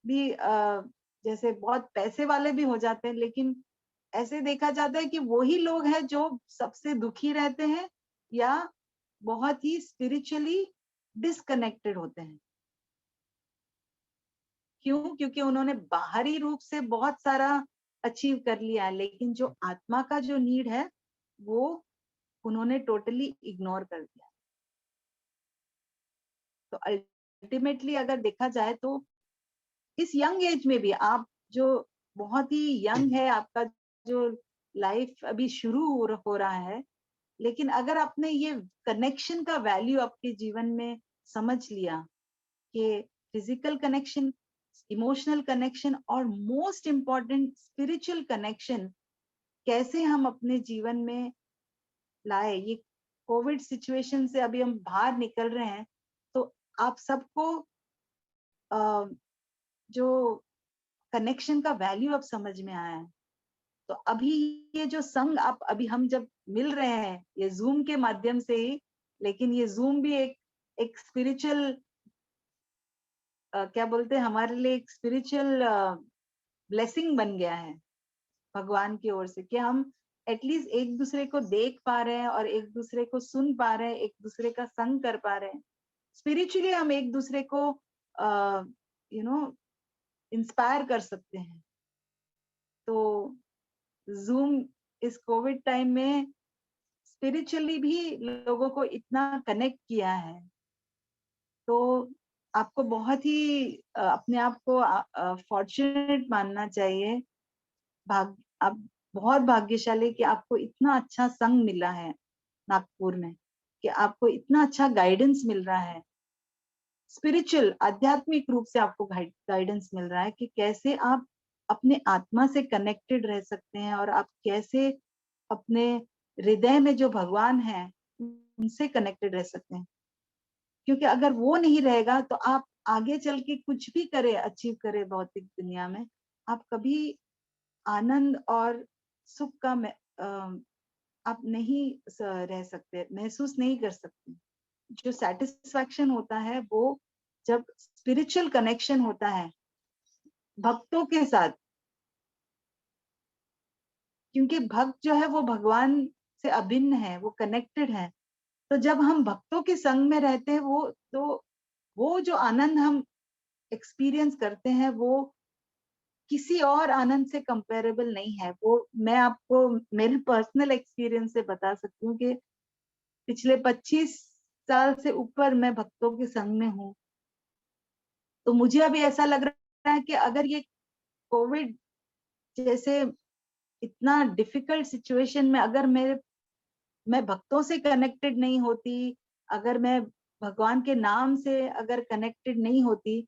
भी जैसे बहुत पैसे वाले भी हो जाते हैं, लेकिन ऐसे देखा जाता है कि वही लोग हैं जो सबसे दुखी रहते हैं या बहुत ही स्पिरिचुअली डिस्कनेक्टेड होते हैं। क्यों? क्योंकि उन्होंने बाहरी रूप से बहुत सारा अचीव कर लिया, लेकिन जो आत्मा का जो नीड है वो उन्होंने टोटली इग्नोर कर दिया। तो अल्टीमेटली अगर देखा जाए तो इस यंग एज में भी आप जो बहुत ही यंग है, आपका जो लाइफ अभी शुरू हो रहा है, लेकिन अगर आपने ये कनेक्शन का वैल्यू आपके जीवन में समझ लिया कि फिजिकल कनेक्शन, इमोशनल कनेक्शन और मोस्ट इम्पॉर्टेंट स्पिरिचुअल कनेक्शन कैसे हम अपने जीवन में लाए। ये कोविड सिचुएशन से अभी हम बाहर निकल रहे हैं, तो आप सबको जो कनेक्शन का वैल्यू अब समझ में आया है। तो अभी ये जो संग आप अभी हम जब मिल रहे हैं ये जूम के माध्यम से ही, लेकिन ये जूम भी एक स्पिरिचुअल क्या बोलते हैं, हमारे लिए एक स्पिरिचुअल ब्लेसिंग बन गया है भगवान की ओर से, कि हम एटलीस्ट एक दूसरे को देख पा रहे हैं और एक दूसरे को सुन पा रहे हैं, एक दूसरे का संग कर पा रहे हैं। स्पिरिचुअली हम एक दूसरे को इंस्पायर कर सकते हैं। तो जूम इस कोविड टाइम में स्पिरिचुअली भी लोगों को इतना कनेक्ट किया है, तो आपको बहुत ही अपने आप को फॉर्चुनेट मानना चाहिए। आप बहुत भाग्यशाली कि आपको इतना अच्छा संग मिला है नागपुर में, कि आपको इतना अच्छा गाइडेंस मिल रहा है, स्पिरिचुअल आध्यात्मिक रूप से आपको गाइडेंस मिल रहा है कि कैसे आप अपने आत्मा से कनेक्टेड रह सकते हैं और आप कैसे अपने हृदय में जो भगवान है उनसे कनेक्टेड रह सकते हैं। क्योंकि अगर वो नहीं रहेगा तो आप आगे चल के कुछ भी करे, अचीव करे भौतिक दुनिया में, आप कभी आनंद और सुख का आप नहीं रह सकते, महसूस नहीं कर सकते। जो सेटिस्फैक्शन होता है वो जब स्पिरिचुअल कनेक्शन होता है भक्तों के साथ, क्योंकि भक्त जो है वो भगवान से अभिन्न है, वो कनेक्टेड है। तो जब हम भक्तों के संग में रहते हैं वो जो आनंद हम एक्सपीरियंस करते हैं वो किसी और आनंद से कंपेरेबल नहीं है। वो मैं आपको मेरे पर्सनल एक्सपीरियंस से बता सकती हूँ कि पिछले 25 साल से ऊपर मैं भक्तों के संग में हूँ। तो मुझे अभी ऐसा लग रहा है कि अगर ये कोविड जैसे इतना डिफिकल्ट सिचुएशन में अगर मैं भक्तों से कनेक्टेड नहीं होती, अगर मैं भगवान के नाम से अगर कनेक्टेड नहीं होती,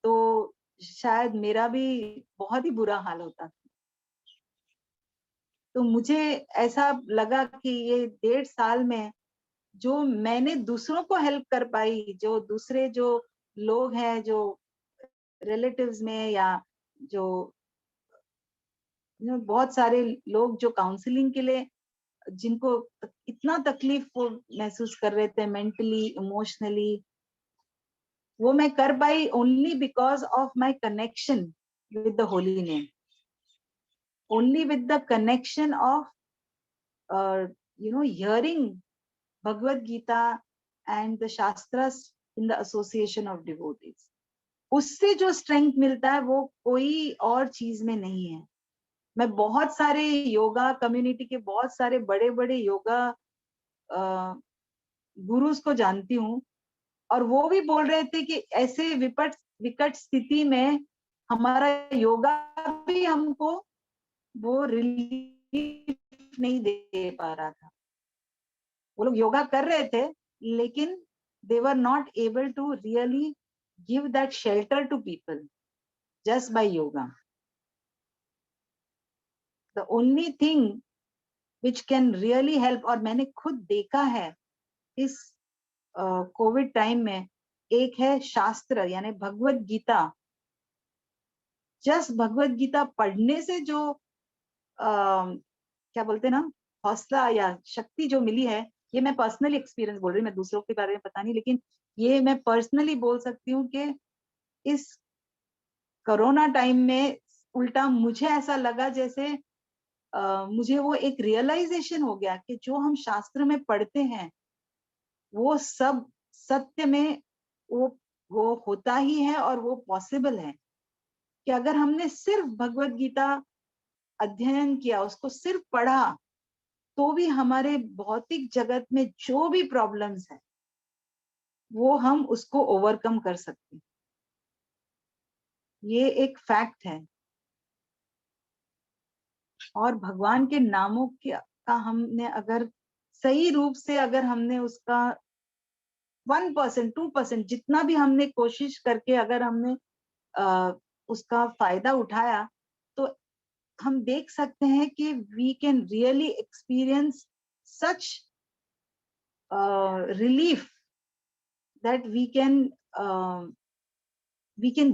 तो शायद मेरा भी बहुत ही बुरा हाल होता। तो मुझे ऐसा लगा कि ये 1.5 साल में जो मैंने दूसरों को हेल्प कर पाई, जो दूसरे जो लोग हैं, जो रिलेटिव्स में या जो बहुत सारे लोग जो काउंसलिंग के लिए जिनको इतना तकलीफ वो महसूस कर रहे थे मेंटली, इमोशनली, वो मैं कर पाई only because of my connection with the holy name, only with the connection of hearing Bhagavad Gita and the shastras in the association of devotees. उससे जो स्ट्रेंथ मिलता है वो कोई और चीज में नहीं है। मैं बहुत सारे योगा कम्युनिटी के बहुत सारे बड़े बड़े योगा गुरुज को जानती हूँ, और वो भी बोल रहे थे कि ऐसे विकट स्थिति में हमारा योगा भी हमको वो रिलीफ नहीं दे पा रहा था। वो लोग योगा कर रहे थे लेकिन they were not able to really give that shelter to people just by yoga. The only thing which can really help, और मैंने खुद देखा है इस कोविड टाइम में, एक है शास्त्र यानी भगवद गीता। जस्ट भगवद गीता पढ़ने से जो क्या बोलते ना हौसला या शक्ति जो मिली है, ये मैं पर्सनली एक्सपीरियंस बोल रही हूँ, मैं दूसरों के बारे में पता नहीं, लेकिन ये मैं पर्सनली बोल सकती हूँ कि इस कोरोना टाइम में उल्टा मुझे ऐसा लगा जैसे मुझे वो एक रियलाइजेशन हो गया कि जो हम शास्त्र में पढ़ते हैं वो सब सत्य में वो होता ही है और वो पॉसिबल है। कि अगर हमने सिर्फ भगवद गीता अध्ययन किया, उसको सिर्फ पढ़ा, तो भी हमारे भौतिक जगत में जो भी प्रॉब्लम्स है वो हम उसको ओवरकम कर सकते हैं। ये एक फैक्ट है। और भगवान के नामों का हमने अगर सही रूप से अगर हमने उसका 1% 2% जितना भी हमने कोशिश करके अगर हमने उसका फायदा उठाया, तो हम देख सकते हैं कि we can really experience such relief that we can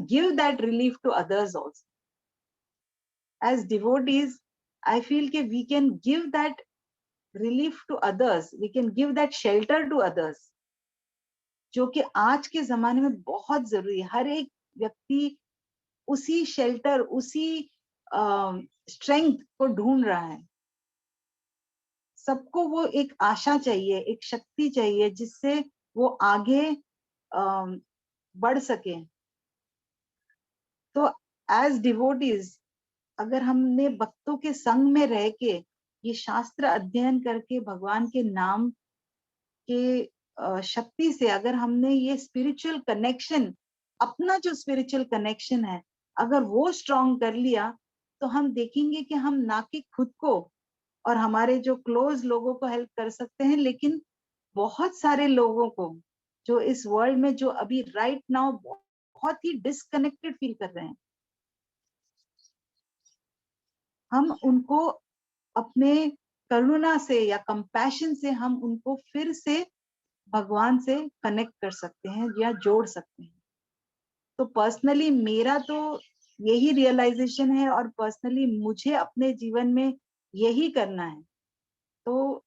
give that relief to others also. As devotees, I feel that we can give that relief to others, we can give that shelter to others, जो कि आज के जमाने में बहुत जरूरी है। हर एक व्यक्ति उसी शेल्टर, उसी स्ट्रेंथ को ढूंढ रहा है। सबको वो एक आशा चाहिए, एक शक्ति चाहिए जिससे वो आगे बढ़ सके। तो एज डिवोटीज अगर हमने भक्तों के संग में रह के ये शास्त्र अध्ययन करके भगवान के नाम के शक्ति से अगर हमने ये स्पिरिचुअल कनेक्शन, अपना जो स्पिरिचुअल कनेक्शन है, अगर वो स्ट्रॉन्ग कर लिया, तो हम देखेंगे कि हम ना कि खुद को और हमारे जो क्लोज लोगों को हेल्प कर सकते हैं, लेकिन बहुत सारे लोगों को जो इस वर्ल्ड में जो अभी राइट नाउ बहुत ही डिस्कनेक्टेड फील कर रहे हैं, हम उनको अपने करुणा से या कंपैशन से हम उनको फिर से भगवान से कनेक्ट कर सकते हैं या जोड़ सकते हैं। तो पर्सनली मेरा तो यही रियलाइजेशन है और पर्सनली मुझे अपने जीवन में यही करना है। तो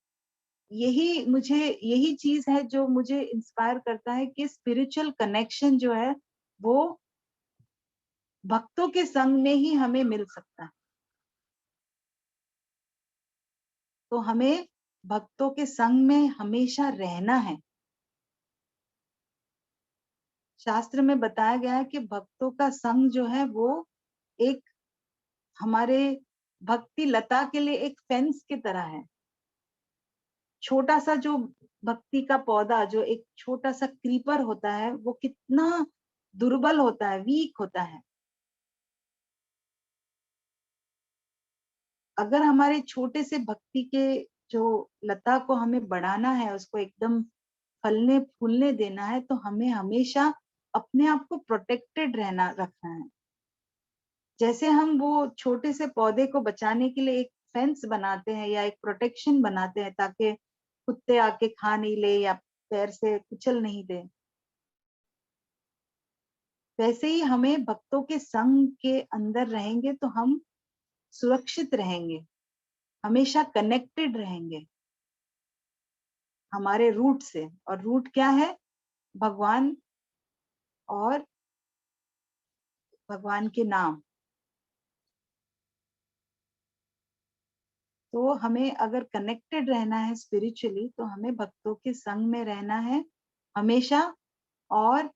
यही चीज है जो मुझे इंस्पायर करता है कि स्पिरिचुअल कनेक्शन जो है वो भक्तों के संग में ही हमें मिल सकता है। तो हमें भक्तों के संग में हमेशा रहना है। शास्त्र में बताया गया है कि भक्तों का संग जो है वो एक हमारे भक्ति लता के लिए एक फेंस की तरह है। छोटा सा जो भक्ति का पौधा, जो एक छोटा सा क्रीपर होता है, वो कितना दुर्बल होता है, वीक होता है। अगर हमारे छोटे से भक्ति के जो लता को हमें बढ़ाना है, उसको एकदम फलने फूलने देना है, तो हमें हमेशा अपने आप को प्रोटेक्टेड रखना है। जैसे हम वो छोटे से पौधे को बचाने के लिए एक फेंस बनाते हैं या एक प्रोटेक्शन बनाते हैं ताकि कुत्ते आके खा नहीं ले या पैर से कुचल नहीं दे, वैसे ही हमें भक्तों के संग के अंदर रहेंगे तो हम सुरक्षित रहेंगे, हमेशा कनेक्टेड रहेंगे हमारे रूट से। और रूट क्या है? भगवान और भगवान के नाम। तो हमें अगर कनेक्टेड रहना है स्पिरिचुअली, तो हमें भक्तों के संग में रहना है हमेशा। और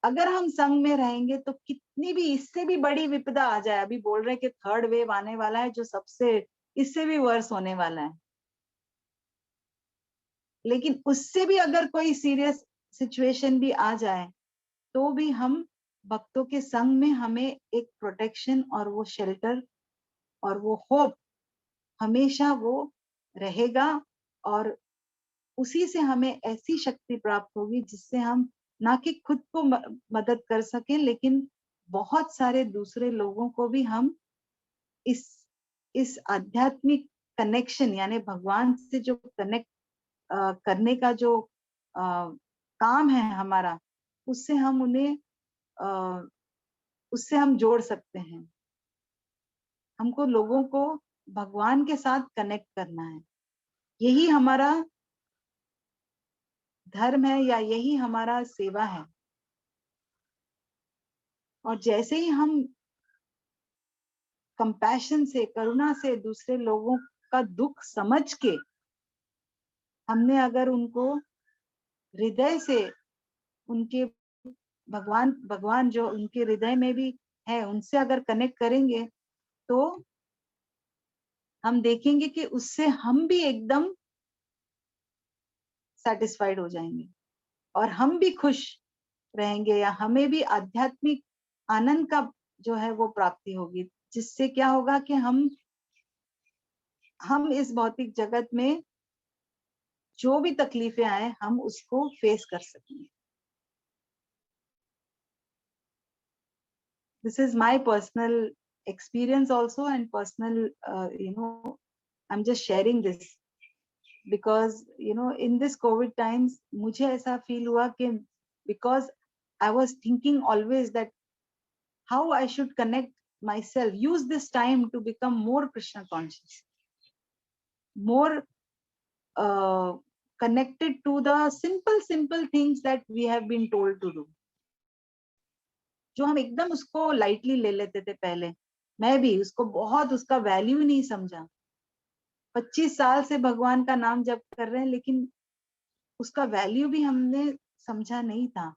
अगर हम संग में रहेंगे तो कितनी भी इससे भी बड़ी विपदा आ जाए, अभी बोल रहे हैं कि थर्ड वेव आने वाला है जो सबसे इससे भी वर्स होने वाला है, लेकिन उससे भी अगर कोई सीरियस सिचुएशन भी आ जाए तो भी हम भक्तों के संग में हमें एक प्रोटेक्शन और वो शेल्टर और वो होप हमेशा वो रहेगा। और उसी से हमें ऐसी शक्ति प्राप्त होगी जिससे हम ना कि खुद को मदद कर सके, लेकिन बहुत सारे दूसरे लोगों को भी हम इस आध्यात्मिक कनेक्शन यानी भगवान से जो कनेक्ट करने का जो काम है हमारा, उससे हम उन्हें उससे हम जोड़ सकते हैं। हमको लोगों को भगवान के साथ कनेक्ट करना है, यही हमारा धर्म है या यही हमारा सेवा है। और जैसे ही हम कंपैशन से, करुणा से दूसरे लोगों का दुख समझ के हमने अगर उनको हृदय से उनके भगवान जो उनके हृदय में भी है उनसे अगर कनेक्ट करेंगे, तो हम देखेंगे कि उससे हम भी एकदम सेटिस्फाइड हो जाएंगे और हम भी खुश रहेंगे, या हमें भी आध्यात्मिक आनंद का जो है वो प्राप्ति होगी, जिससे क्या होगा कि हम इस भौतिक जगत में जो भी तकलीफें आए हम उसको फेस कर सकेंगे। This is my personal experience also and personal I'm just sharing this because in this COVID times मुझे ऐसा feel हुआ कि because I was thinking always that how I should connect myself, use this time to become more Krishna conscious, more connected to the simple things that we have been told to do, जो हम एकदम उसको लाइटली ले लेते थे पहले। मैं भी उसको बहुत उसका वैल्यू नहीं समझा। 25 साल से भगवान का नाम जप कर रहे हैं, लेकिन उसका वैल्यू भी हमने समझा नहीं था।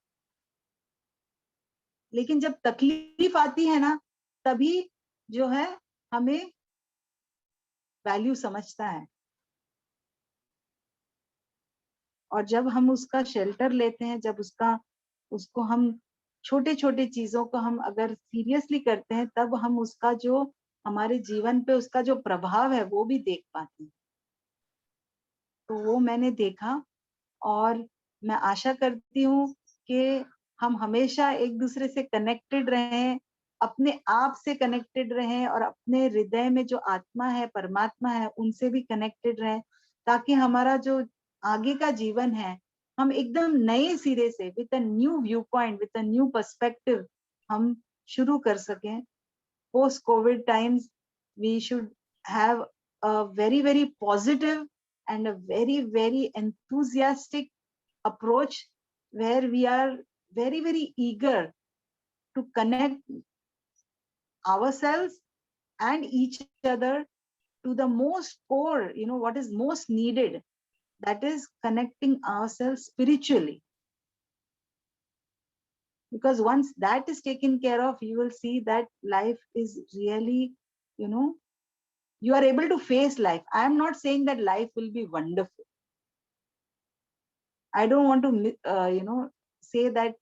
लेकिन जब तकलीफ आती है ना, तभी जो है हमें वैल्यू समझता है। और जब हम उसका शेल्टर लेते हैं, जब उसको हम छोटे छोटे चीजों को हम अगर सीरियसली करते हैं, तब हम उसका जो हमारे जीवन पे उसका जो प्रभाव है वो भी देख पाते हैं। तो वो मैंने देखा, और मैं आशा करती हूँ कि हम हमेशा एक दूसरे से कनेक्टेड रहें, अपने आप से कनेक्टेड रहें, और अपने हृदय में जो आत्मा है, परमात्मा है, उनसे भी कनेक्टेड रहें, ताकि हमारा जो आगे का जीवन है, हम एकदम नए सिरे से with a new viewpoint, with a new perspective हम शुरू कर सकें। Post Covid times we should have a very very positive and a very very enthusiastic approach, where we are very very eager to connect ourselves and each other to the most core, what is most needed, that is connecting ourselves spiritually. Because once that is taken care of, you will see that life is really, you are able to face life. I am not saying that life will be wonderful. I don't want to say that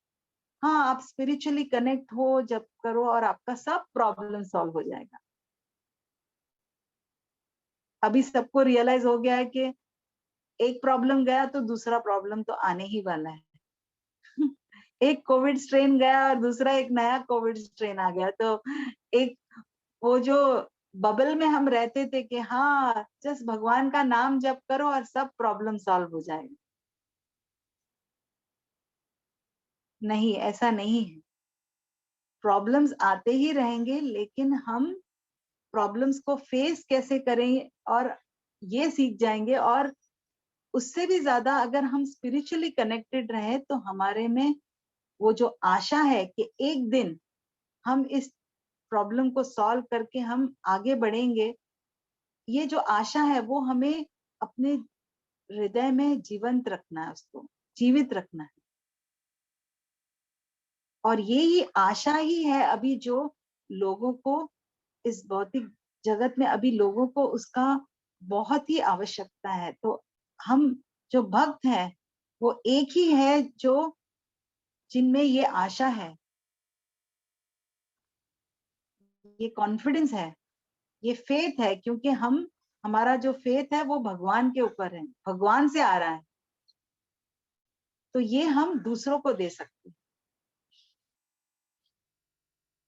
हाँ आप स्पिरिचुअली कनेक्ट हो जब करो और आपका सब प्रॉब्लम सॉल्व हो जाएगा। अभी सबको रियलाइज हो गया है कि एक प्रॉब्लम गया तो दूसरा प्रॉब्लम तो आने ही वाला है। एक कोविड स्ट्रेन गया और दूसरा एक नया कोविड स्ट्रेन आ गया, तो एक वो जो बबल में हम रहते थे कि हाँ जस्ट भगवान का नाम जप करो और सब प्रॉब्लम सॉल्व हो जाएगा, नहीं, ऐसा नहीं है। प्रॉब्लम्स आते ही रहेंगे, लेकिन हम प्रॉब्लम्स को फेस कैसे करें और ये सीख जाएंगे। और उससे भी ज्यादा अगर हम स्पिरिचुअली कनेक्टेड रहे, तो हमारे में वो जो आशा है कि एक दिन हम इस प्रॉब्लम को सॉल्व करके हम आगे बढ़ेंगे, ये जो आशा है वो हमें अपने हृदय में जीवंत रखना है, उसको जीवित रखना है। और ये आशा ही है अभी जो लोगों को इस भौतिक जगत में अभी लोगों को उसका बहुत ही आवश्यकता है। तो हम जो भक्त हैं वो एक ही है जो जिनमें ये आशा है, ये कॉन्फिडेंस है, ये फेथ है, क्योंकि हमारा जो फेथ है वो भगवान के ऊपर है, भगवान से आ रहा है, तो ये हम दूसरों को दे सकते हैं।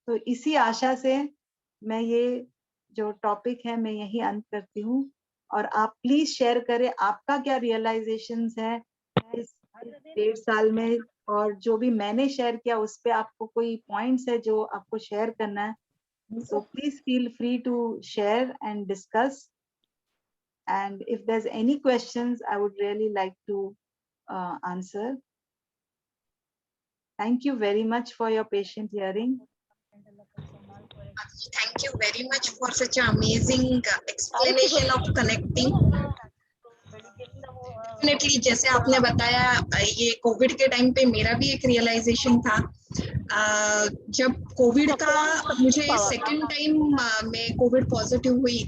तो इसी आशा से मैं ये जो टॉपिक है मैं यही अंत करती हूँ। और आप प्लीज शेयर करें आपका क्या रियलाइजेशंस है इस 1.5 साल में, और जो भी मैंने शेयर किया उस पे आपको कोई पॉइंट्स है जो आपको शेयर करना है, so please feel free to share and discuss. And if there's any questions, I would really like to answer. Thank you very much for your patient hearing. Thank you very much for such an amazing explanation of connecting. Definitely, जैसे आपने बताया, ये कोविड के टाइम पे मेरा भी एक रियलाइजेशन था। जब कोविड का मुझे सेकंड टाइम मैं कोविड पॉजिटिव हुई,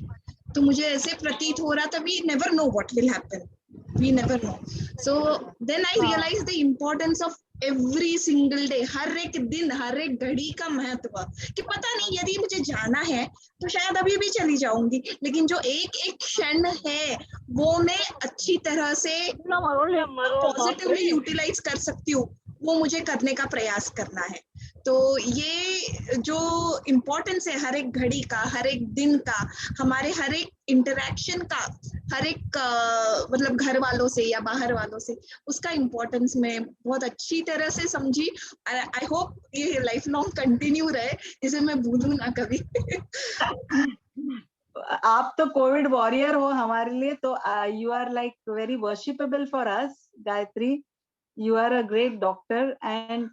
तो मुझे ऐसे प्रतीत हो रहा था, we never know what will happen, we never know. So then I realize the importance of every single day, हर एक दिन, हर एक घड़ी का महत्व, कि पता नहीं यदि मुझे जाना है तो शायद अभी भी चली जाऊंगी, लेकिन जो एक एक क्षण है वो मैं अच्छी तरह से पॉजिटिवली यूटिलाइज कर सकती हूँ, वो मुझे करने का प्रयास करना है। तो ये जो इम्पोर्टेंस है हर एक घड़ी का, हर एक दिन का, हमारे हर एक इंटरेक्शन का, हर एक मतलब घर वालों से या बाहर वालों से, उसका इम्पोर्टेंस मैं बहुत अच्छी तरह से समझी। आई होप ये लाइफ लॉन्ग कंटिन्यू रहे, इसे मैं भूलूं ना कभी। आप तो कोविड वॉरियर हो हमारे लिए, तो you are like very worshipable for us, Gayatri. You are a great doctor. And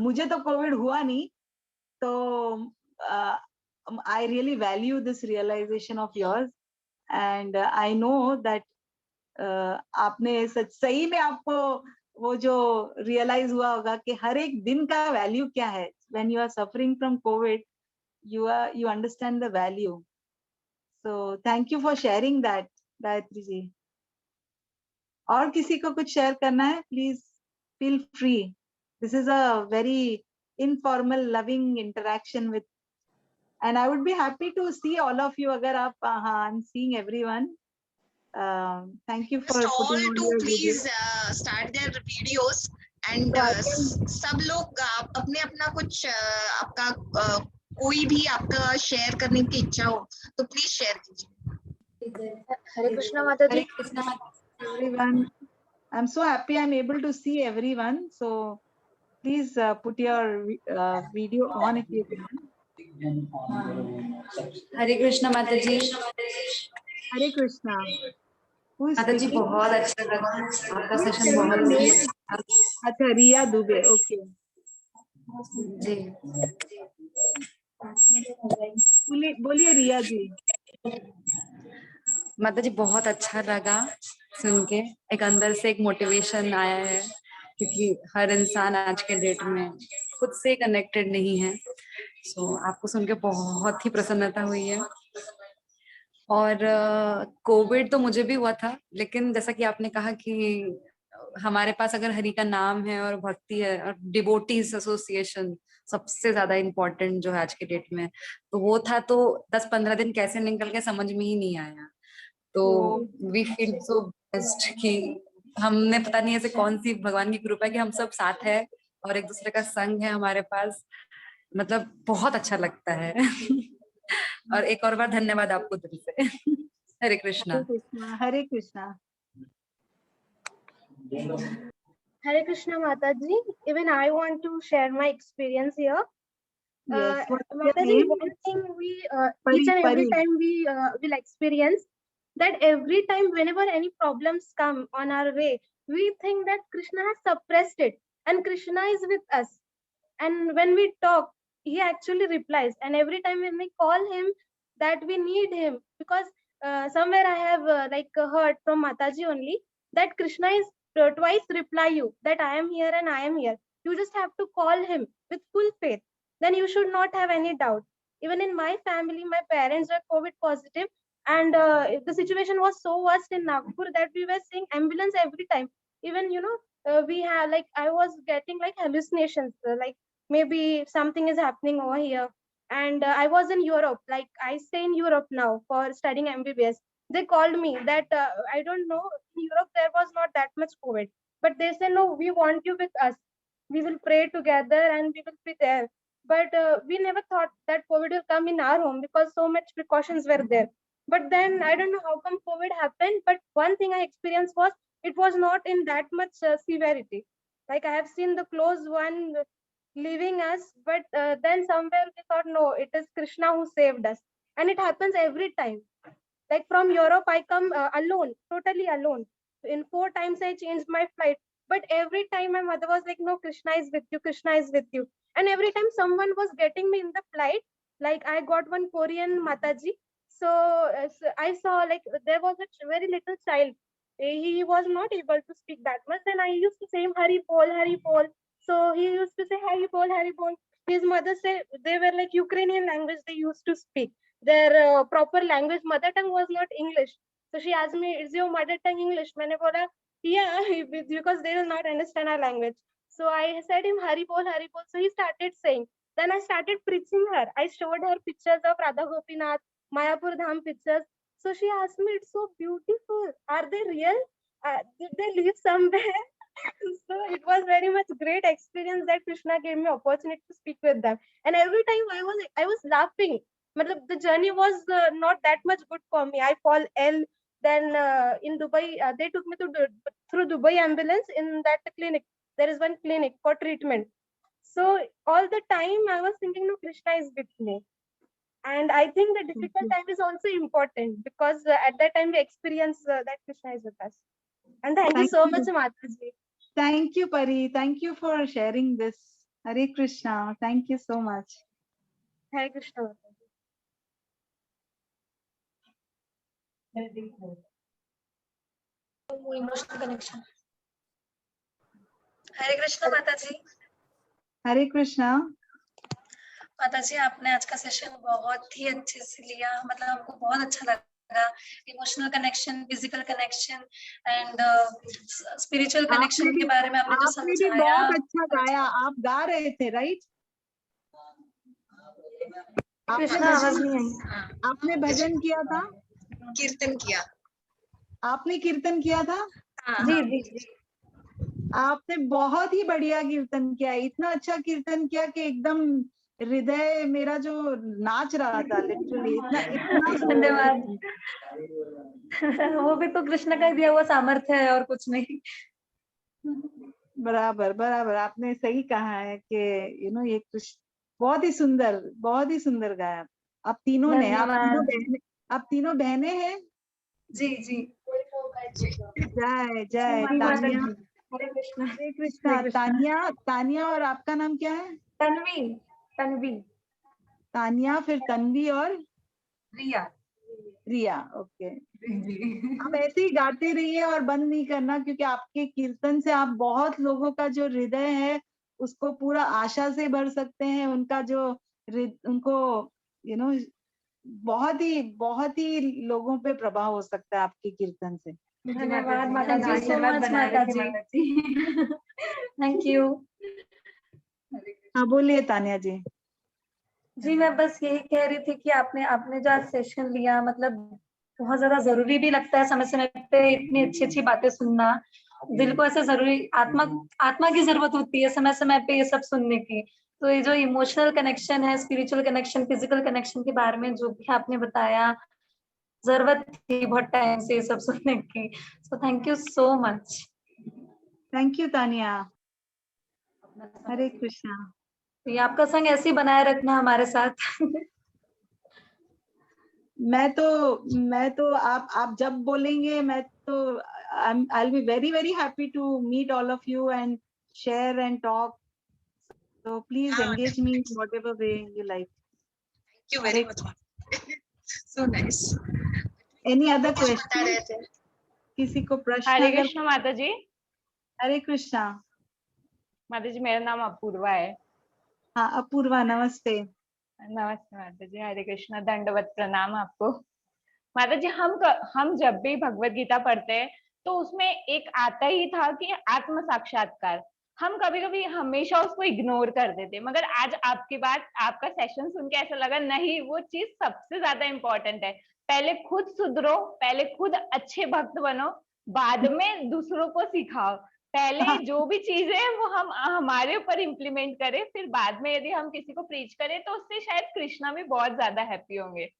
मुझे तो कोविड हुआ नहीं, तो I really value this realisation of yours. And I know that आपने सही में आपको वो जो रियलाइज हुआ होगा कि हर एक दिन का वैल्यू क्या है. When you are suffering from COVID, you understand the value. So thank you for sharing that, Gayatri ji. और किसी को कुछ शेयर करना है, please feel free. This is a very informal loving interaction with, and I would be happy to see all of you. अगर आप, हाँ, I'm seeing everyone. Thank you for Just all putting on to your video. please start their videos and So I can, सब लोग अपने अपना कुछ आपका कोई भी आपका शेयर करने की इच्छा हो तो प्लीज शेयर कीजिए. हरे कृष्णा माता जी. everyone, I'm so happy I'm able to see everyone. So please put your video on if you can. हरे कृष्णा माता जी. Hare Krishna. Who is माता जी speaking? बहुत अच्छा लगा आपका Please सेशन. tell your बहुत name. अच्छा, रिया दुबे. Okay. जी. बोलिए रिया जी. माता जी बहुत अच्छा लगा सुन के. एक अंदर से एक मोटिवेशन आया है, क्योंकि हर इंसान आज के डेट में खुद से कनेक्टेड नहीं है. सो आपको सुन के बहुत ही प्रसन्नता हुई है. और कोविड तो मुझे भी हुआ था, लेकिन जैसा कि आपने कहा कि हमारे पास अगर हरि का नाम है और भक्ति है और डिवोटीज एसोसिएशन सबसे ज्यादा इम्पोर्टेंट जो है आज के डेट में, तो वो था. तो 10-15 दिन कैसे निकल के समझ में ही नहीं आया. तो वी फील सो बेस्ट कि हमने पता नहीं ऐसे कौन सी भगवान की कृपा है कि हम सब साथ है और एक दूसरे का संग है हमारे पास. मतलब बहुत अच्छा लगता है. और एक और बार धन्यवाद आपको दिल से. हरे कृष्णा. हरे कृष्णा. हरे Krishna. Hare Krishna Mataji. Even I want to share my experience here. Yes. What's your Mataji, name? one thing we Pari, each and every Pari. time we will experience that every time whenever any problems come on our way, we think that Krishna has suppressed it and Krishna is with us. And when we talk, he actually replies. And every time when we call him, that we need him, because somewhere I have heard from Mataji only that Krishna is twice reply you that I am here and I am here. You just have to call him with full faith. Then you should not have any doubt. Even in my family, my parents were COVID positive, and the situation was so worst in Nagpur that we were seeing ambulance every time. Even we have I was getting hallucinations, maybe something is happening over here. And I was in Europe, I stay in Europe now for studying MBBS. They called me that I don't know, in Europe there was not that much COVID, but they said, no, we want you with us. We will pray together and we will be there. But we never thought that COVID will come in our home because so much precautions were there. But then I don't know how come COVID happened. But one thing I experienced was it was not in that much severity. Like I have seen the close one leaving us, but then somewhere we thought, no, it is Krishna who saved us. And it happens every time. Like from Europe, I come alone, totally alone. In 4 times, I changed my flight. But every time my mother was like, no, Krishna is with you, Krishna is with you. And every time someone was getting me in the flight, like I got one Korean Mataji. So I saw there was a very little child. He was not able to speak that much. Then I used to say him, Hari Bol, Hari Bol. So he used to say, Hari Bol, Hari Bol. His mother said they were like Ukrainian language they used to speak. Their proper language, mother tongue was not English. So she asked me, is your mother tongue English? मैंने बोला, yeah, because they will not understand our language. So I said him, Hari Bol, Hari Bol. So he started saying. Then I started preaching her. I showed her pictures of Radha Gopinath, Mayapur Dham pictures. So she asked me, it's so beautiful. Are they real? Did they live somewhere? So it was very much great experience that Krishna gave me opportunity to speak with them. And every time I was laughing. The journey was not that much good for me. I fall ill. Then in Dubai, they took me through Dubai ambulance in that clinic. There is one clinic for treatment. So all the time I was thinking, no, Krishna is with me. And I think the difficult time is also important because at that time we experience that Krishna is with us. And thank you so much, Mataji. Thank you, Pari. Thank you for sharing this. Hare Krishna. Thank you so much. Hare Krishna. Emotional connection. हरे कृष्णा माता जी। हरे कृष्णा। माता जी, आपने आज का सेशन बहुत ही अच्छे से लिया, मतलब हमको बहुत अच्छा लगा। Emotional connection, physical connection and spiritual connection के बारे में आपने जो आपने भी समझाया। बहुत अच्छा गाया। आप गा रहे थे, राइट? कृष्णा, आवाज नहीं आई। आपने भजन किया था? कीर्तन किया। आपने कीर्तन किया था? जी जी जी। आपने बहुत ही बढ़िया कीर्तन किया। इतना अच्छा कीर्तन किया कि एकदम हृदय मेरा जो नाच रहा था, लिटरली इतना इतना धन्यवाद। वो भी तो कृष्ण का दिया हुआ सामर्थ्य है और कुछ नहीं। बराबर बराबर, आपने सही कहा है कि ये कुछ बहुत ही सुंदर गाया आप तीनों ने। आप तीनों बहनें हैं? जी जी। जय जय तानिया। हरे कृष्णा। हरे कृष्णा। तानिया, तानिया और आपका नाम क्या है? तन्वी। तन्वी। तानिया, फिर तन्वी और रिया। रिया। ओके। आप ऐसे ही गाते रहिए और बंद नहीं करना, क्योंकि आपके कीर्तन से आप बहुत लोगों का जो हृदय है उसको पूरा आशा से भर सकते हैं। उनका जो उनको यू नो बहुत ही लोगों पे प्रभाव हो सकता है आपके कीर्तन से। धन्यवाद माता जी, सो मच माता जी। Thank you. हाँ बोलिए तानिया जी। जी, मैं बस यही कह रही थी कि आपने आपने जो आज सेशन लिया, मतलब बहुत ज्यादा जरूरी भी लगता है समय समय पे इतनी अच्छी अच्छी बातें सुनना। दिल को ऐसे जरूरी, आत्मा की जरूरत होती है समय समय पे ये सब सुनने की। तो ये जो इमोशनल कनेक्शन है, स्पिरिचुअल कनेक्शन, फिजिकल कनेक्शन के बारे में जो भी आपने बताया, जरूरत थी बहुत टाइम से ये सब सुनने की। So thank you so much. Thank you Tania. Hare Krishna. ये आपका संग ऐसे ही बनाए रखना हमारे साथ। मैं तो आप जब बोलेंगे मैं तो I'll be very very happy to meet all of you and share and talk. So please engage me in whatever way you like. Thank you very much. So nice. Any other बता question? रहे थे। किसी को प्रश्न? हरे कृष्ण माता जी। हरे कृष्णा। माता जी, मेरा नाम अपूर्वा है। हाँ अपूर्वा, नमस्ते। नमस्ते माता जी, हरे कृष्णा, दंडवत प्रणाम आपको। माता जी, हम जब भी भगवत गीता पढ़ते हैं तो उसमें एक आता ही था कि आत्म साक्षात्कार। हम कभी कभी हमेशा उसको इग्नोर कर देते, मगर आज आपकी बात, आपका सेशन सुन के ऐसा लगा नहीं, वो चीज सबसे ज्यादा इम्पोर्टेंट है। पहले खुद सुधरो, पहले खुद अच्छे भक्त बनो, बाद में दूसरों को सिखाओ। पहले जो भी चीजें है वो हम हमारे ऊपर इम्प्लीमेंट करें, फिर बाद में यदि हम किसी को प्रीच करें तो उससे शायद कृष्णा भी बहुत ज्यादा हैप्पी होंगे।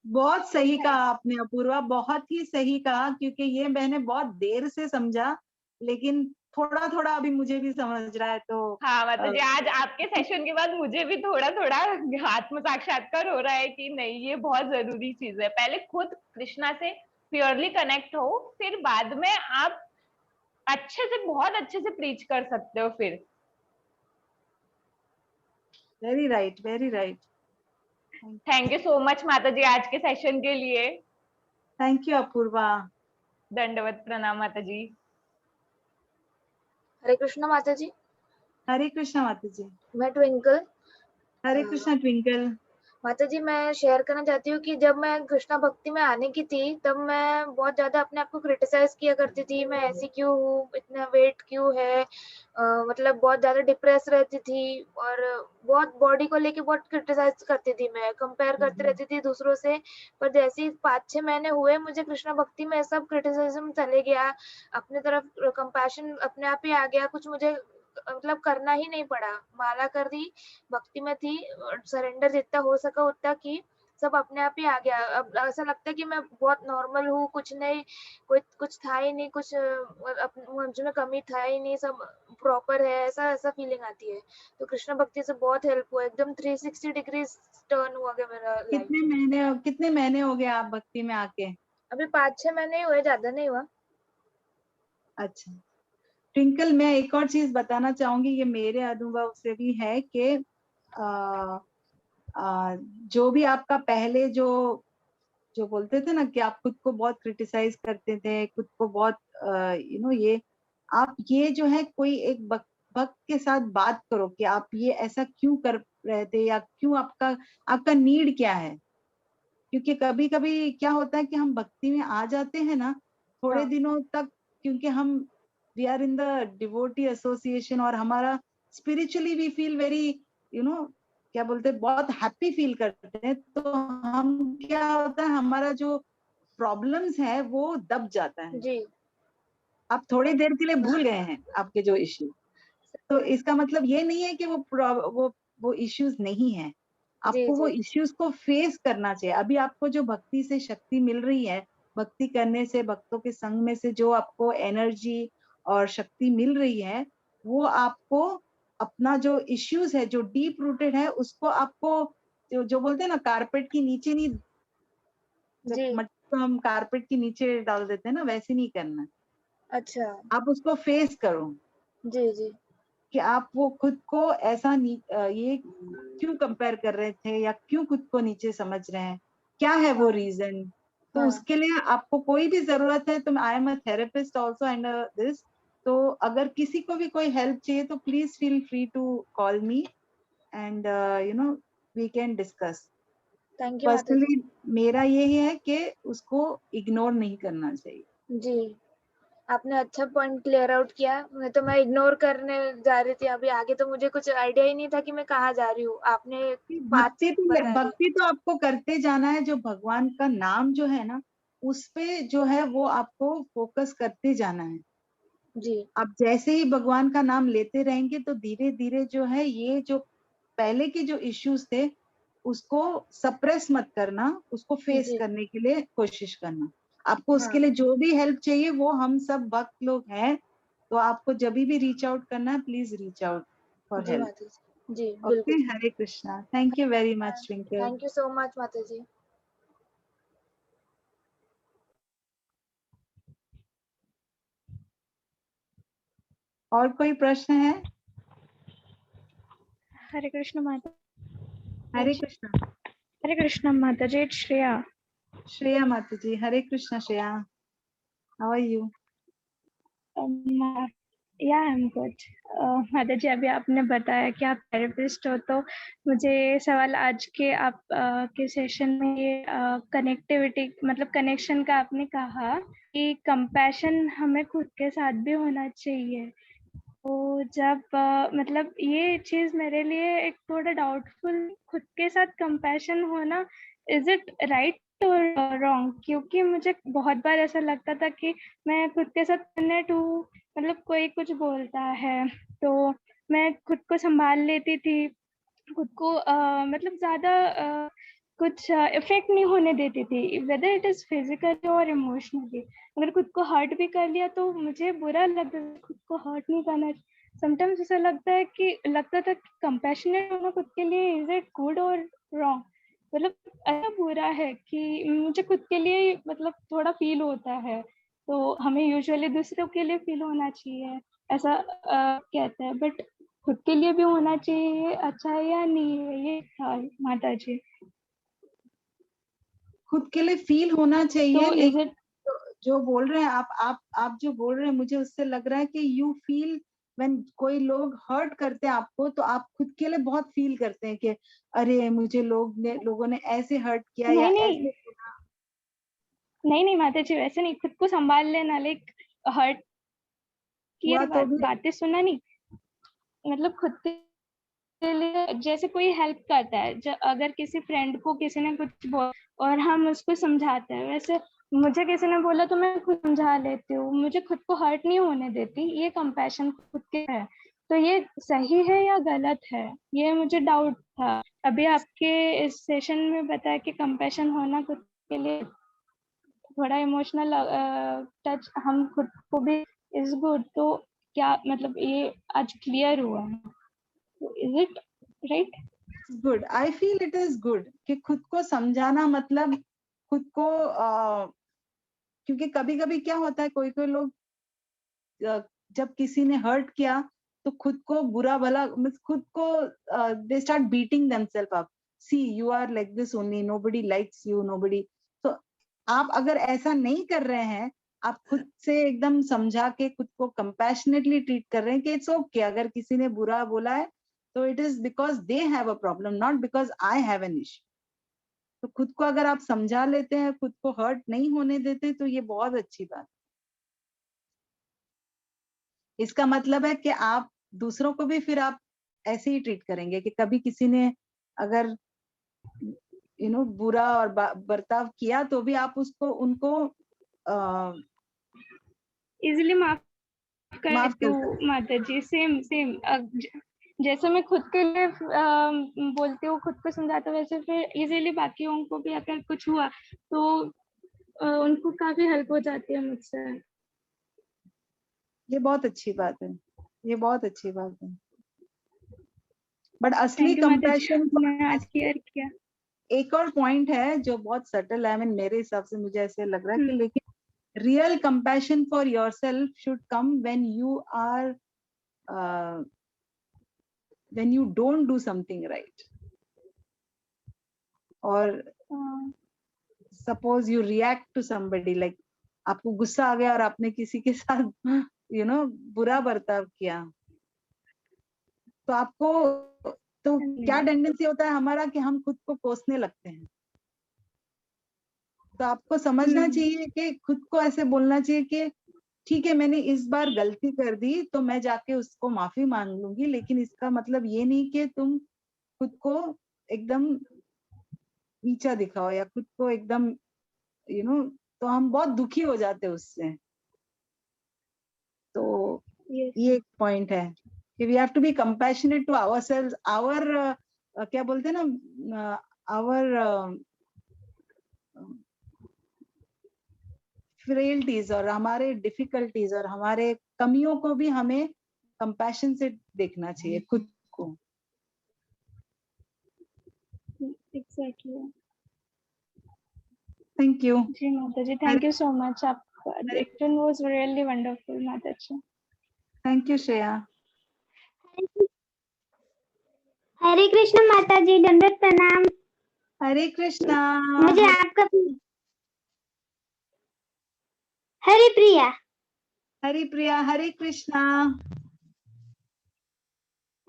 बहुत सही कहा आपने अपूर्वा, बहुत ही सही कहा, क्योंकि ये मैंने बहुत देर से समझा, लेकिन थोड़ा थोड़ा अभी मुझे भी समझ रहा है। तो हाँ मतलब जी, आज आपके सेशन के बाद मुझे भी थोड़ा थोड़ा आत्म साक्षात्कार हो रहा है कि नहीं, ये बहुत जरूरी चीज है। पहले खुद कृष्णा से प्योरली कनेक्ट हो, फिर बाद में आप अच्छे से, बहुत अच्छे से प्रीच कर सकते हो फिर। Very right, very right. Thank you so much माता जी आज के सेशन के लिए। Thank you Apoorva. दंडवत प्रणाम माता जी। हरे कृष्णा माता जी। हरे कृष्णा माता जी। मैं ट्विंकल। हरे कृष्णा ट्विंकल। माता जी, मैं शेयर करना चाहती हूँ कि जब मैं कृष्णा भक्ति में आने की थी तब मैं बहुत ज्यादा अपने आप को क्रिटिसाइज किया करती थी। मैं ऐसी क्यों हूँ, इतना वेट क्यों है, मतलब बहुत ज्यादा डिप्रेस रहती थी और बहुत बॉडी को लेके बहुत क्रिटिसाइज करती थी। मैं कंपेयर करती रहती थी दूसरों से। पर जैसे ही 5-6 महीने हुए, मुझे कृष्णा भक्ति में सब क्रिटिसिज्म चले गया, अपनी तरफ कंपैशन अपने आप ही आ गया। कुछ मुझे मतलब करना ही नहीं पड़ा, माला कर दी, भक्ति में थी, सरेंडर जितना हो सका उतना की, सब अपने आप ही आ गया। अब ऐसा लगता है कि मैं बहुत नॉर्मल हूँ, कुछ नहीं, कुछ था ही नहीं, कुछ मुझ में कमी था ही नहीं, सब प्रॉपर है, ऐसा ऐसा फीलिंग आती है। तो कृष्ण भक्ति से बहुत हेल्प हुआ, एकदम 360 डिग्री टर्न हुआ गया मेरा लाइफ। कितने महीने हो गए आप भक्ति में आके? अभी 5-6 महीने ही हुए, ज्यादा नहीं हुआ। अच्छा ट्विंकल, मैं एक और चीज बताना चाहूंगी, ये मेरे अनुभव से भी है कि जो भी आपका पहले जो जो बोलते थे ना कि आप खुद को बहुत क्रिटिसाइज करते थे, खुद को बहुत ये आप ये जो है कोई एक वक्त के साथ बात करो कि आप ये ऐसा क्यों कर रहे थे, या क्यों आपका नीड क्या है। क्योंकि कभी कभी क्या होता है कि हम भक्ति में आ जाते हैं ना थोड़े दिनों तक, क्योंकि हम we are in the devotee association और हमारा स्पिरिचुअली वी फील वेरी क्या बोलते हैं, बहुत हैप्पी फील करते हैं, तो हम क्या होता है हमारा जो प्रॉब्लम्स है वो दब जाता है। जी आप थोड़ी देर के लिए भूल गए हैं आपके जो इश्यू, तो इसका मतलब ये नहीं है कि वो इश्यूज नहीं है, आपको वो इश्यूज को फेस करना चाहिए। अभी आपको जो भक्ति से शक्ति मिल रही है, भक्ति करने से, भक्तों के संग में से जो आपको एनर्जी और शक्ति मिल रही है, वो आपको अपना जो इश्यूज है जो डीप रूटेड है उसको आपको जो बोलते हैं ना कारपेट के नीचे नहीं, मट्टी को हम कारपेट के नीचे डाल देते हैं ना, वैसे नहीं करना। अच्छा आप उसको फेस करो जी जी कि आप वो खुद को ऐसा ये क्यों कंपेयर कर रहे थे, या क्यों खुद को नीचे समझ रहे हैं, क्या है वो रीजन। तो उसके लिए आपको कोई भी जरूरत है, तो I am a therapist also and this, तो अगर किसी को भी कोई हेल्प चाहिए तो please feel free to call me and we can discuss. Thank you माता पर्सनली मेरा यही है कि उसको इग्नोर नहीं करना चाहिए। जी। आपने अच्छा पॉइंट क्लियर आउट किया, नहीं तो मैं इग्नोर करने जा रही थी अभी आगे, तो मुझे कुछ आइडिया ही नहीं था कि मैं कहाँ जा रही हूँ। आपने बात बता दी। भक्ति तो आपको करते जाना है, जो भगवान का नाम जो है ना उस पे जो है वो आपको फोकस करते जाना है। जी आप जैसे ही भगवान का नाम लेते रहेंगे तो धीरे धीरे जो है ये जो पहले के जो इश्यूज थे उसको सप्रेस मत करना, उसको फेस करने के लिए कोशिश करना। आपको उसके लिए जो भी हेल्प चाहिए वो हम सब भक्त लोग हैं, तो आपको जब भी रीच आउट करना है प्लीज रीच आउट फॉर जी हेल्प। माता जी, जी ओके, बिल्कुल। Hare Krishna, thank you very much Twinkle. Thank you so much माता जी। और कोई प्रश्न है? हरे कृष्ण माता। हरे कृष्णा। हरे कृष्ण माता जी, it's श्रेया। श्रेया माता जी, Hare Krishna Shreya, how are you? Yeah I am good. माता जी, अभी आपने बताया कि आप थेरेपिस्ट हो, तो मुझे ये सवाल आज के आप के सेशन में ये कनेक्टिविटी मतलब कनेक्शन का आपने कहा कि कंपैशन हमें खुद के साथ भी होना चाहिए। तो जब मतलब ये चीज मेरे लिए एक थोड़ा डाउटफुल, खुद के साथ कंपैशन होना इज इट राइट और रॉन्ग? क्योंकि मुझे बहुत बार ऐसा लगता था कि मैं खुद के साथ कनेक्ट हूँ, मतलब कोई कुछ बोलता है तो मैं खुद को संभाल लेती थी, खुद को मतलब ज्यादा कुछ इफेक्ट नहीं होने देती थी, वेदर इट इज फिजिकली और इमोशनली। अगर खुद को हर्ट भी कर लिया तो मुझे बुरा लगता था, खुद को हर्ट नहीं करना। समटाइम्स ऐसा लगता था कि कंपैशनेट होना खुद के लिए इज इट गुड और रॉन्ग? मतलब ऐसा बुरा है कि मुझे खुद के लिए मतलब थोड़ा फील होता है, तो हमें यूजुअली दूसरों के लिए फील होना चाहिए ऐसा कहते हैं, बट खुद के लिए भी होना चाहिए, ये अच्छा है या नहीं है, ये था माता जी। खुद के लिए फील होना चाहिए, तो इज लेकिन इट जो बोल रहे हैं आप जो बोल रहे हैं मुझे उससे लग रहा है कि यू फील व्हेन कोई लोग हर्ट करते हैं आपको, तो आप खुद के लिए बहुत फील करते हैं कि अरे मुझे लोगों ने ऐसे हर्ट किया या नहीं ऐसे। नहीं माता जी, वैसे नहीं, खुद को संभाल लेना, लाइक हर्ट की हुआ तो भी बातें सुनना नहीं, मतलब खुद के लिए जैसे कोई हेल्प करता है, अगर किसी फ्रेंड को किसी ने कुछ बोला और हम उसको समझाते हैं, वैसे मुझे किसी ने बोला तो मैं खुद समझा लेती हूँ, मुझे खुद को हर्ट नहीं होने देती, ये कंपैशन खुद के है। तो ये सही है या गलत है, ये मुझे डाउट था। अभी आपके इस सेशन में बताया कि कंपैशन होना खुद के लिए, थोड़ा इमोशनल टच हम खुद को भी इज गुड, तो क्या मतलब ये आज क्लियर हुआ है, is it right? Good, I feel it is good कि खुद को समझाना, मतलब खुद को क्योंकि कभी कभी क्या होता है कोई कोई लोग जब किसी ने हर्ट किया तो खुद को बुरा भला, खुद को they start beating themselves up, see you are like this only, nobody likes you, nobody. तो आप अगर ऐसा नहीं कर रहे हैं, आप खुद से एकदम समझा के खुद को कंपैशनेटली ट्रीट कर रहे हैं कि इट्स ओके, अगर किसी ने बुरा बोला है तो it is because they have a problem, not because I have an issue. तो खुद को अगर आप समझा लेते हैं, खुद को हर्ट नहीं होने देते, तो ये बहुत अच्छी बात। इसका मतलब है कि आप दूसरों को भी फिर आप ऐसे ही ट्रीट करेंगे कि कभी किसी ने अगर बुरा और बर्ताव किया तो भी आप उसको उनको इजीली माफ कर माफ देती कर हूँ माता जी। सेम सेम जैसे मैं खुद के लिए बोलती हूँ, खुद को समझाती हूँ, वैसे फिर इजीली बाकियों को भी अगर कुछ हुआ तो उनको काफी हेल्प हो जाती है मुझसे। ये बहुत अच्छी बात है, ये बहुत अच्छी बात है। बट असली थैंक यू माता जी, कंपैशन मैंने आज क्लियर किया। एक और पॉइंट है जो बहुत सटल है, मेरे हिसाब से मुझे ऐसे लग रहा है कि लेकिन real compassion for yourself should come when you don't do something right, और suppose you react to somebody, like आपको गुस्सा आ गया और आपने किसी के साथ बुरा बर्ताव किया, तो आपको तो क्या टेंडेंसी होता है हमारा कि हम खुद को कोसने लगते हैं। तो आपको समझना चाहिए कि खुद को ऐसे बोलना चाहिए कि ठीक है, मैंने इस बार गलती कर दी तो मैं जाके उसको माफी मांग लूंगी, लेकिन इसका मतलब ये नहीं कि तुम खुद को एकदम नीचा दिखाओ या खुद को एकदम तो हम बहुत दुखी हो जाते हैं उससे। तो ये एक पॉइंट है कि we have to be compassionate to ourselves, our क्या बोलते हैं ना, आवर फ्रेल्टीज और हमारे डिफिकल्टीज और हमारे कमियों को भी हमें कंपैशन से देखना चाहिए खुद को। एग्जैक्टली। थैंक यू जी माता जी, थैंक यू सो मच। आपका एक्शन वाज रियली वंडरफुल माता जी। Thank you Shreya. हरे कृष्ण माता जी, दंडवत प्रणाम। हरे कृष्णा। मुझे आपका हरे प्रिया। हरे प्रिया, हरे कृष्णा।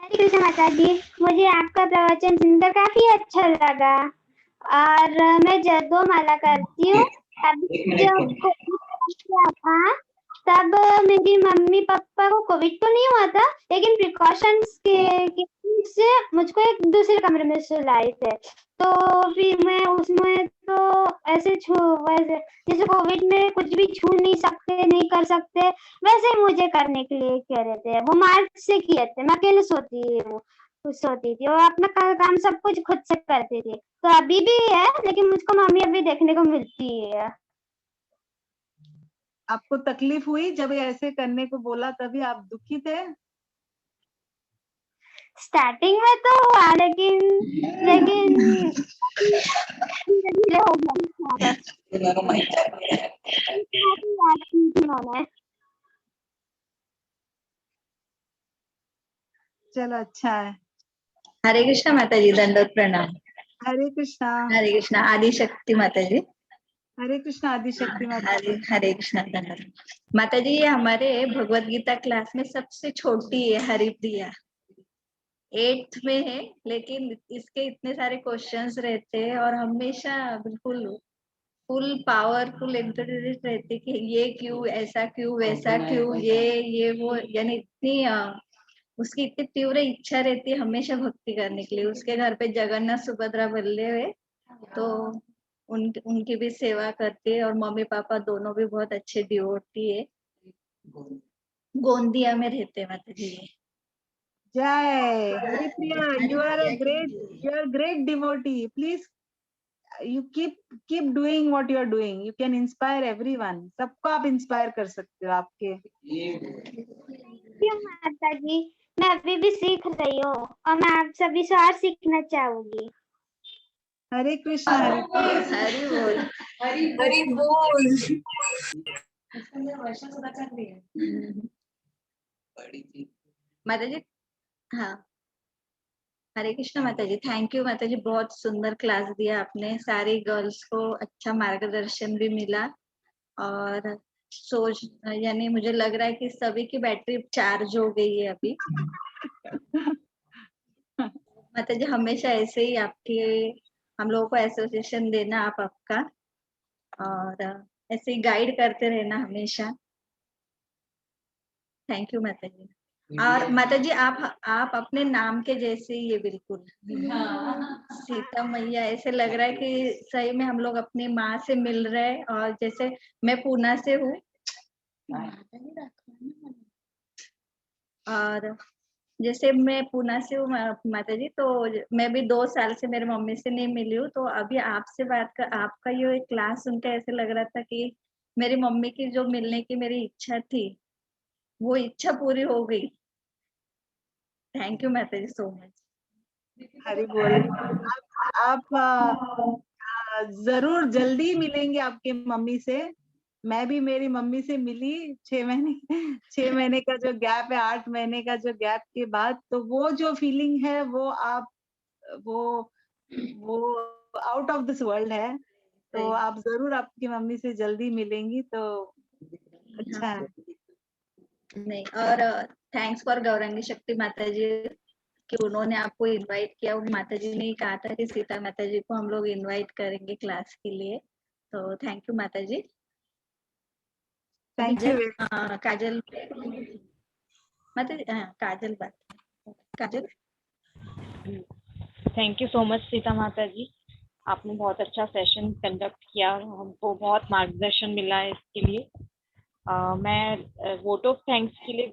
हरे कृष्ण माता जी, मुझे आपका प्रवचन सुनकर काफी अच्छा लगा और मैं जगो माला करती हूँ। अभी जब कोविड था तब मेरी मम्मी पापा को कोविड तो नहीं हुआ था, लेकिन प्रिकॉशंस के से मुझको एक दूसरे कमरे में सुलाए थे। तो फिर मैं उसमें तो ऐसे जैसे कोविड में कुछ भी छू नहीं सकते, नहीं कर सकते, वैसे ही मुझे करने के लिए कह रहे थे। वो मार्च से किए थे, मैं अकेले सोती थी और अपना काम सब कुछ खुद से करती थी। तो अभी भी है, लेकिन मुझको मम्मी अभी देखने को मिलती है। आपको तकलीफ हुई जब ऐसे करने को बोला, तभी आप दुखी थे? स्टार्टिंग में तो हुआ, लेकिन धीरे हो गया। चलो अच्छा है। हरे कृष्णा माता जी, दंडवत प्रणाम। हरे कृष्णा। हरे कृष्णा आदि शक्ति माता जी। हरे कृष्णा आदि शक्ति माता। हरे कृष्णा दंडवत माता जी। ये हमारे भगवत गीता क्लास में सबसे छोटी है हरिप्रिया, 8th में है, लेकिन इसके इतने सारे क्वेश्चंस रहते हैं और हमेशा बिल्कुल फुल पावरफुल एंटरटेनमेंट रहती कि ये क्यों, ऐसा क्यों, वैसा क्यों, ये वो, यानी इतनी उसकी इतनी तीव्र इच्छा रहती है हमेशा भक्ति करने के लिए। उसके घर पे जगन्नाथ सुभद्रा बल्ले हुए, तो उनकी भी सेवा करती है और मम्मी पापा दोनों भी बहुत अच्छे डिवोटी है। गोंदिया में रहते माता जी। जय Haripriya, you are great devotee. Please you keep doing what you are doing. You can inspire everyone. सबको आप इंस्पायर कर सकते हो आपके। क्यों माता जी, मैं अभी भी सीख रही हूँ और मैं आप सभी से और सीखना चाहूंगी। हरे कृष्णा। हरे हरि बोल। हरि बोल। माता जी हाँ, हरे कृष्ण माता जी। थैंक यू माता जी, बहुत सुंदर क्लास दिया आपने। सारी गर्ल्स को अच्छा मार्गदर्शन भी मिला और सोच यानी मुझे लग रहा है कि सभी की बैटरी चार्ज हो गई है अभी। माता जी हमेशा ऐसे ही आपके हम लोगों को एसोसिएशन देना, आप आपका, और ऐसे ही गाइड करते रहना हमेशा। थैंक यू माता जी। और माता जी आप अपने नाम के जैसे ही है बिल्कुल। सीता मैया, ऐसे लग रहा है कि सही में हम लोग अपनी माँ से मिल रहे हैं। और जैसे मैं पूना से हूँ और जैसे मैं पूना से हूँ माता जी, तो मैं भी 2 साल से मेरे मम्मी से नहीं मिली हूँ। तो अभी आपसे बात कर, आपका ये क्लास सुनकर ऐसे लग रहा था कि मेरी मम्मी की जो मिलने की मेरी इच्छा थी वो इच्छा पूरी हो गई। थैंक यू माता जी सो मच। हरि बोल। आप जरूर जल्दी मिलेंगे आपके मम्मी से। मैं भी मेरी मम्मी से मिली 6 महीने का जो गैप है, 8 महीने का जो गैप के बाद, तो वो जो फीलिंग है वो आप वो आउट ऑफ दिस वर्ल्ड है। तो आप जरूर आपकी मम्मी से जल्दी मिलेंगी तो अच्छा है। नहीं, और थैंक्स फॉर गौरांगी शक्ति माता जी कि उन्होंने आपको इनवाइट किया। वो माता जी ने ही कहा था कि सीता माता जी को हम लोग इनवाइट करेंगे क्लास के लिए। तो थैंक यू माता जी। Thank you. काजल माता जी, काजल बात, Kajal. Thank you so much Sita माता जी, आपने बहुत अच्छा सेशन कंडक्ट किया और हमको बहुत मार्गदर्शन मिला है इसके लिए। मैं वोट ऑफ थैंक्स के लिए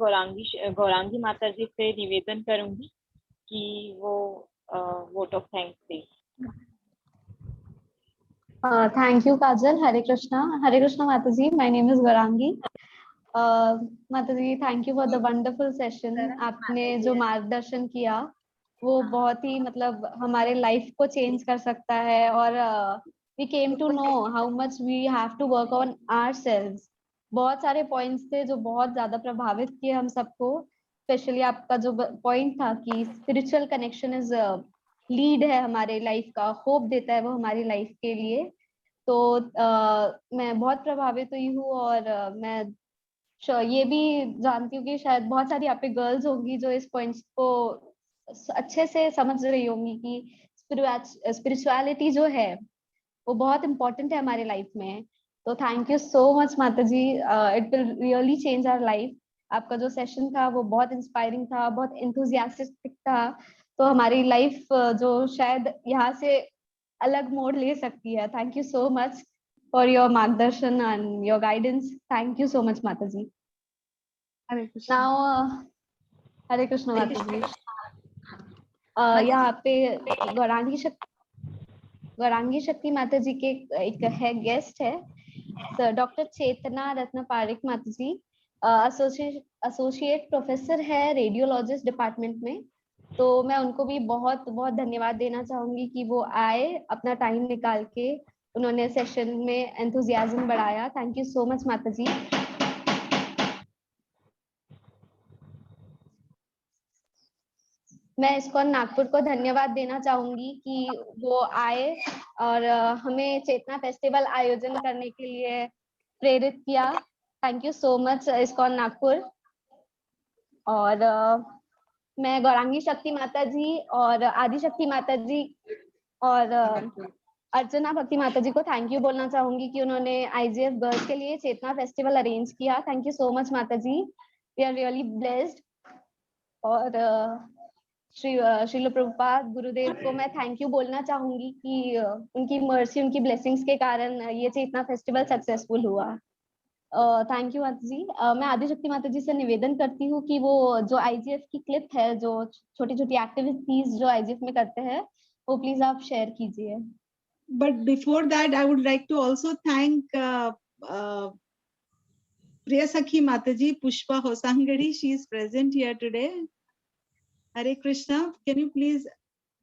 गौरांगी माता जी से निवेदन करूंगी कि वो वोट ऑफ थैंक्स दें। Thank you, Kajal. Hare Krishna, Mataji. My name is Garangi. Mataji, thank you for the wonderful session. आपने जो मार्गदर्शन किया वो बहुत ही मतलब हमारे लाइफ को चेंज कर सकता है। और we came to know how much we have to work on ourselves. बहुत सारे पॉइंट्स थे जो बहुत ज्यादा प्रभावित किए हम सबको। स्पेशली आपका जो पॉइंट था कि स्पिरिचुअल कनेक्शन इज लीड है हमारे लाइफ का, होप देता है वो हमारी लाइफ के लिए। तो मैं बहुत प्रभावित हुई हूँ। और मैं ये भी जानती हूँ कि शायद बहुत सारी आप पे गर्ल्स होंगी जो इस पॉइंट्स को अच्छे से समझ रही होंगी कि स्पिरिचुअलिटी जो है वो बहुत इंपॉर्टेंट है हमारे लाइफ में। तो थैंक यू सो मच माता जी, it will really change our life. आपका जो सेशन था वो बहुत इंस्पायरिंग था, बहुत एंथुसियास्टिक था। तो हमारी लाइफ जो शायद यहाँ से अलग मोड़ ले सकती है। Thank you so much for your मार्गदर्शन and your guidance. Thank you so much माता जी। हरे कृष्ण। नाउ हरे कृष्ण माता जी। यहाँ पे गौरांगी शक्ति माता जी के एक है गेस्ट है डॉक्टर चेतना रत्न पारिक माता जी, एसोसिएट प्रोफेसर है रेडियोलॉजिस्ट डिपार्टमेंट में। तो मैं उनको भी बहुत बहुत धन्यवाद देना चाहूंगी कि वो आए, अपना टाइम निकाल के उन्होंने सेशन में एंथुजियाज्म बढ़ाया। थैंक यू सो मच माता जी। मैं इस्कॉन नागपुर को धन्यवाद देना चाहूंगी कि वो आए और हमें चेतना फेस्टिवल आयोजन करने के लिए प्रेरित किया। Thank you so much ISKCON Nagpur. और मैं गौरांगी शक्ति माता जी और आदि शक्ति माता जी और अर्चना भक्ति माता जी को थैंक यू बोलना चाहूंगी कि उन्होंने आईजीएफ गर्ल्स के लिए चेतना फेस्टिवल अरेंज किया। थैंक यू सो मच माता जी, वी आर रियली ब्लेस्ड। और श्रील प्रभुपाद गुरुदेव को मैं थैंक यू बोलना चाहूंगी कि उनकी मर्सी, उनकी ब्लेसिंग्स के कारण ये चेतना फेस्टिवल सक्सेसफुल हुआ। थैंक यू माता जी। मैं आदिशक्ति माता जी से निवेदन करती हूँ कि वो जो आईजीएफ की क्लिप है, जो छोटी छोटी एक्टिविटीज जो आईजीएफ में करते हैं, वो प्लीज आप शेयर कीजिए। But before that, I would like to also thank Priya Sakhi Mataji, Pushpa Hosangadi. She is present here today. Hare Krishna. Can you please?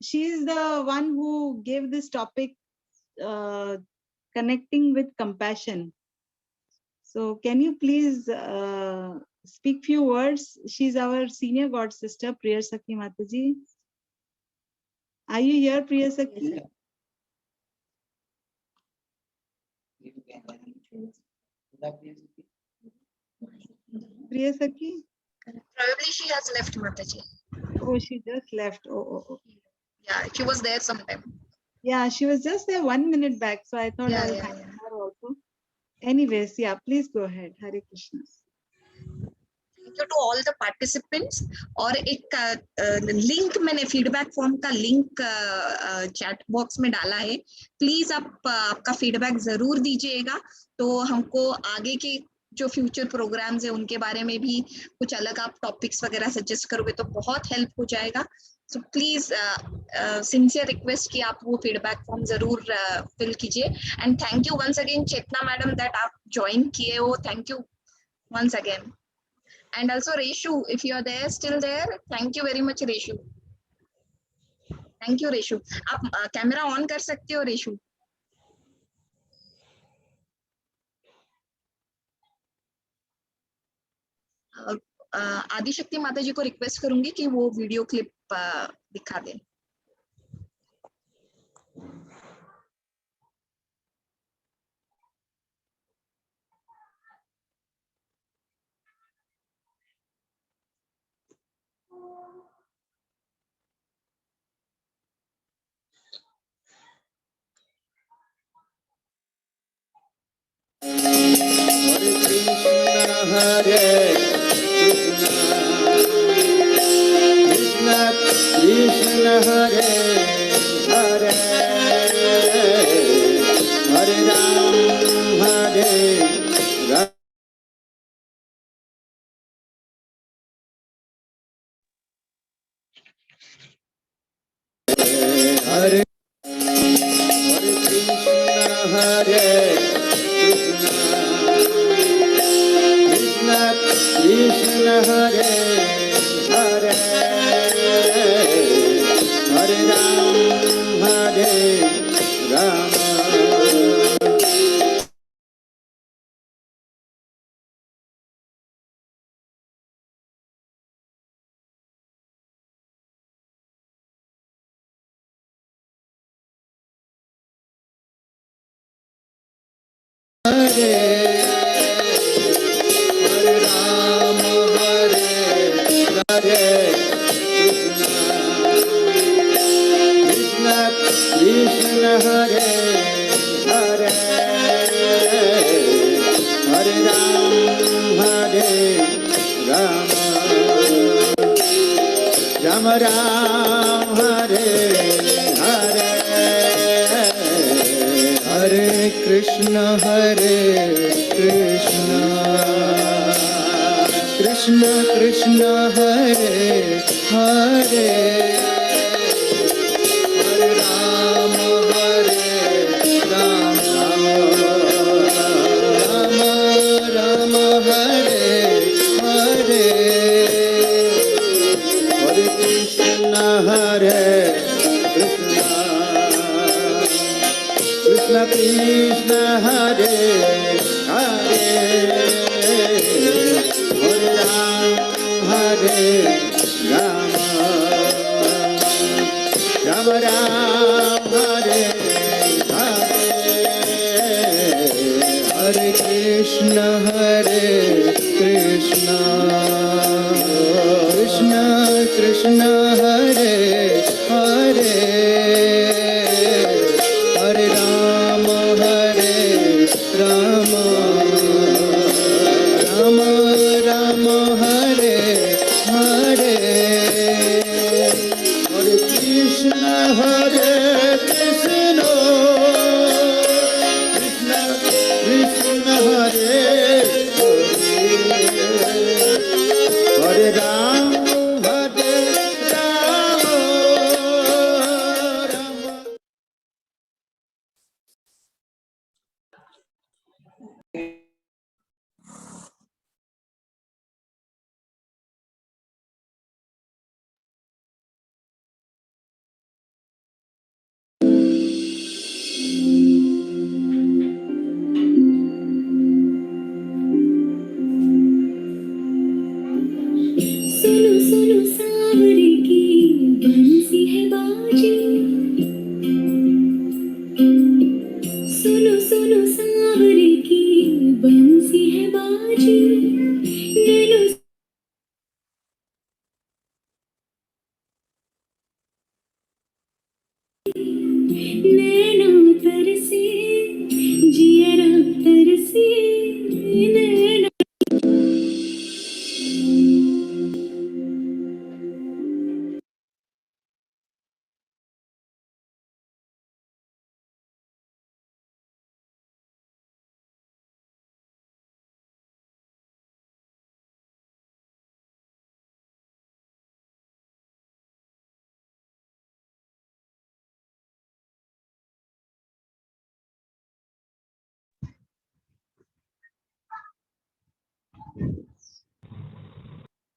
She is the one who gave this topic, connecting with compassion. So can you please speak few words? She's our senior God sister, Priya Sakhi Mataji. Are you here, Priya Sakhi? Priya Sakhi? Probably she has left, Mataji. Oh, she just left. Oh. Yeah, she was there sometime. Yeah, she was just there 1 minute back, so I thought I'll thank her also. Anyways, yeah, please go ahead. Hare Krishna. Thank you to all the participants. और एक लिंक मैंने फीडबैक फॉर्म का लिंक चैट बॉक्स में डाला है. प्लीज आप आपका फीडबैक जरूर दीजिएगा, तो हमको आगे के जो फ्यूचर प्रोग्राम्स है उनके बारे में भी कुछ अलग आप टॉपिक्स वगैरह सजेस्ट करोगे तो बहुत हेल्प हो जाएगा. सो प्लीज सिंसियर रिक्वेस्ट कि आप वो फीडबैक फॉर्म जरूर फिल कीजिए. And thank you once again Chetna madam that आप ज्वाइन किए हो. Thank you once again. And also Reshu, if you are there, still there, thank you very much Reshu. Thank you Reshu. आप कैमरा ऑन कर सकते हो Reshu. आदिशक्ति माता जी को रिक्वेस्ट करूंगी कि वो वीडियो क्लिप दिखा दें. Hare Krishna Krishna Hare Hare Hare Ram Hare Ram Hare Hare Krishna Hare Krishna Krishna Hare Hare Hare Ram Hare Ram Hare Krishna Hare Hare Hare Ram Hare Ram Ram Ram Hare Hare Hare Krishna Hare Krishna Krishna Krishna Hare Hare Hare Ram Hare Ram Ram Ram Hare Hare Hare Krishna Hare Krishna Krishna Krishna Hare Hare Hare Ram Hare Ram Ram Ram Hare Hare Hare Krishna Hare Krishna Krishna Krishna Hare Hare Hare Ram Hare Ram Ram Ram Hare Hare Hare Krishna Hare Krishna Krishna Krishna Hare Hare Hare Ram Hare Ram नैना तरसे जियरा तरसे नैना।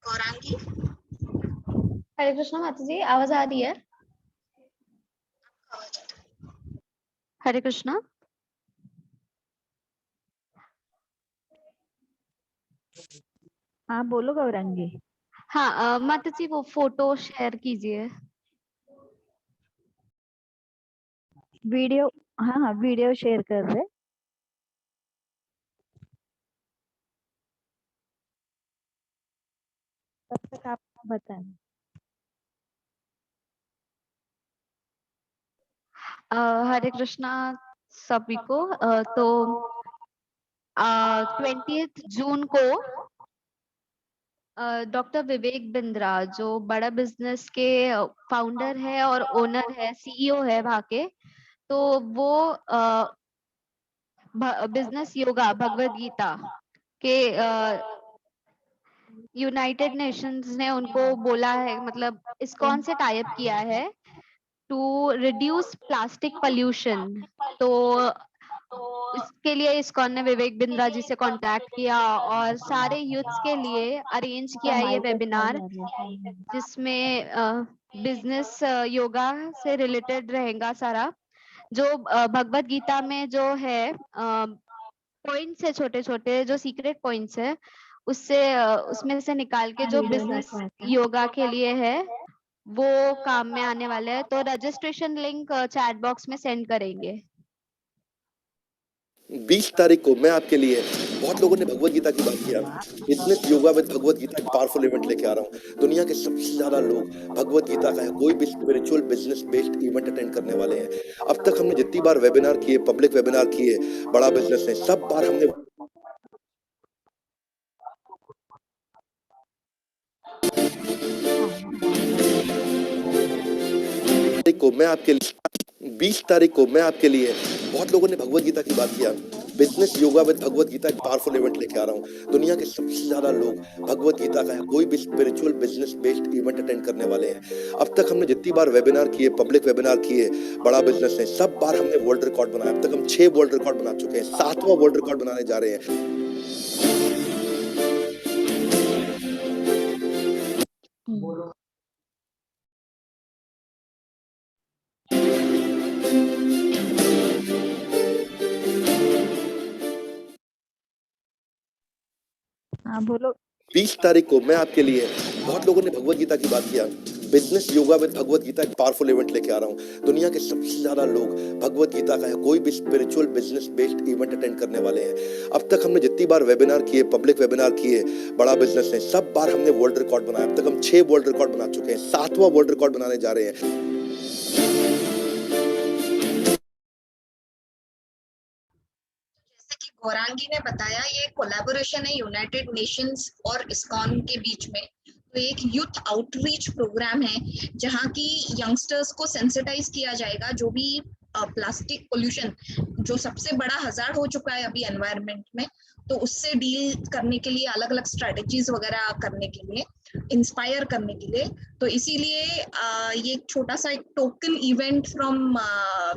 गौरांगी, हरे कृष्णा माता जी, आवाज आ रही है? हरे कृष्णा। हाँ बोलो गौरांगी। हाँ माता जी वो फोटो शेयर कीजिए। वीडियो, हाँ हाँ वीडियो शेयर कर रहे। तब तक आपको बताएं। हरे कृष्णा सभी को। तो 20th जून को डॉक्टर विवेक बिंद्रा जो बड़ा बिजनेस के फाउंडर है और ओनर है, सीईओ है वहाँ के, तो वो बिजनेस योगा भगवत गीता के यूनाइटेड नेशंस ने उनको बोला है, मतलब इस्कॉन से टाई अप किया है टू रिड्यूस प्लास्टिक पोल्यूशन। तो इसके लिए इस्कॉन ने विवेक बिंद्रा जी से कांटेक्ट किया और सारे यूथ्स के लिए अरेंज किया है ये वेबिनार, जिसमें बिजनेस योगा से रिलेटेड रहेगा सारा। जो भगवत गीता में जो है पॉइंट्स है, छोटे छोटे जो सीक्रेट पॉइंट्स है, उससे उसमें से निकाल के जो बिजनेस योगा के लिए है वो काम में आने वाले हैं। तो रजिस्ट्रेशन लिंक चैट बॉक्स में सेंड करेंगे। 20 तारीख को मैं आपके लिए, बहुत लोगों ने भगवत गीता की बात किया, business yoga with Bhagavad Gita एक पावरफुल इवेंट लेके आ रहा हूँ। दुनिया के सबसे ज्यादा लोग भगवत गीता का कोई भी spiritual business based event attend करने वाले हैं। अब तक हमने जितनी बार वेबिनार किए, पब्लिक वेबिनार किए बड़ा बिजनेस ने, सब बार हमने को मैं आपके 20 तारीख को मैं आपके लिए, बहुत लोगों ने भगवत गीता की बात किया, business yoga with Bhagavad Gita एक पावरफुल इवेंट लेके आ रहा हूँ। दुनिया के सबसे ज्यादा लोग भगवत गीता का कोई भी spiritual business based event attend करने वाले हैं। अब तक हमने जितनी बार वेबिनार किए, पब्लिक वेबिनार किए बड़ा बिजनेस ने, सब बार हमने वर्ल्ड रिकॉर्ड बनाया। अब तक हम 6 वर्ल्ड रिकॉर्ड बना चुके हैं, 7वां वर्ल्ड रिकॉर्ड बनाने जा रहे हैं। हाँ बोलो। 20 तारीख को मैं आपके लिए, बहुत लोगों ने भगवत गीता की बात किया, business yoga with Bhagavad Gita एक पावरफुल इवेंट लेके आ रहा हूँ। दुनिया के सबसे ज्यादा लोग भगवत गीता का कोई भी spiritual business based event attend करने वाले हैं। अब तक हमने जितनी बार वेबिनार किए, पब्लिक वेबिनार किए बड़ा बिजनेस ने, सब बार हमने वर्ल्ड रिकॉर्ड बनाया। अब तक हम 6 वर्ल्ड रिकॉर्ड बना चुके हैं, 7वां वर्ल्ड रिकॉर्ड बनाने जा रहे हैं। गौरांगी ने बताया, ये कोलैबोरेशन है यूनाइटेड नेशंस और इस्कॉन के बीच में। तो एक यूथ आउटरीच प्रोग्राम है जहाँ की यंगस्टर्स को सेंसिटाइज किया जाएगा, जो भी प्लास्टिक पोल्यूशन जो सबसे बड़ा हजार्ड हो चुका है अभी एनवायरनमेंट में, तो उससे डील करने के लिए अलग अलग स्ट्रेटेजीज वगैरह करने के लिए, इंस्पायर करने के लिए। तो इसीलिए ये एक छोटा सा एक token event from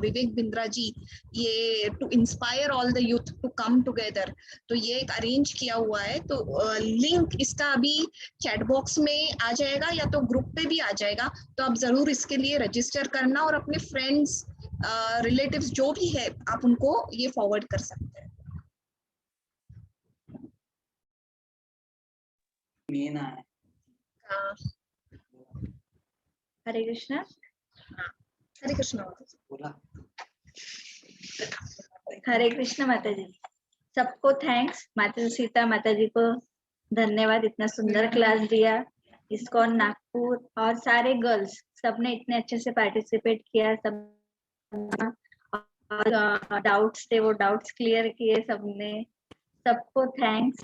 Vivek Bindra ji, ये to inspire all the youth to come together, तो ये एक अरेंज किया हुआ है। तो लिंक इसका अभी चैट बॉक्स में आ जाएगा या तो ग्रुप पे भी आ जाएगा। तो आप जरूर इसके लिए रजिस्टर करना और अपने फ्रेंड्स रिलेटिव्स जो भी है आप उनको ये फॉरवर्ड कर सकते हैं। हरे कृष्णा। हरे कृष्णा। हरे कृष्ण माता जी। सबको थैंक्स, माता सीता माता जी को धन्यवाद, इतना सुंदर क्लास दिया। इस्कॉन नागपुर और सारे गर्ल्स सबने इतने अच्छे से पार्टिसिपेट किया, सब और डाउट्स थे वो डाउट्स क्लियर किए सबने, सबको थैंक्स।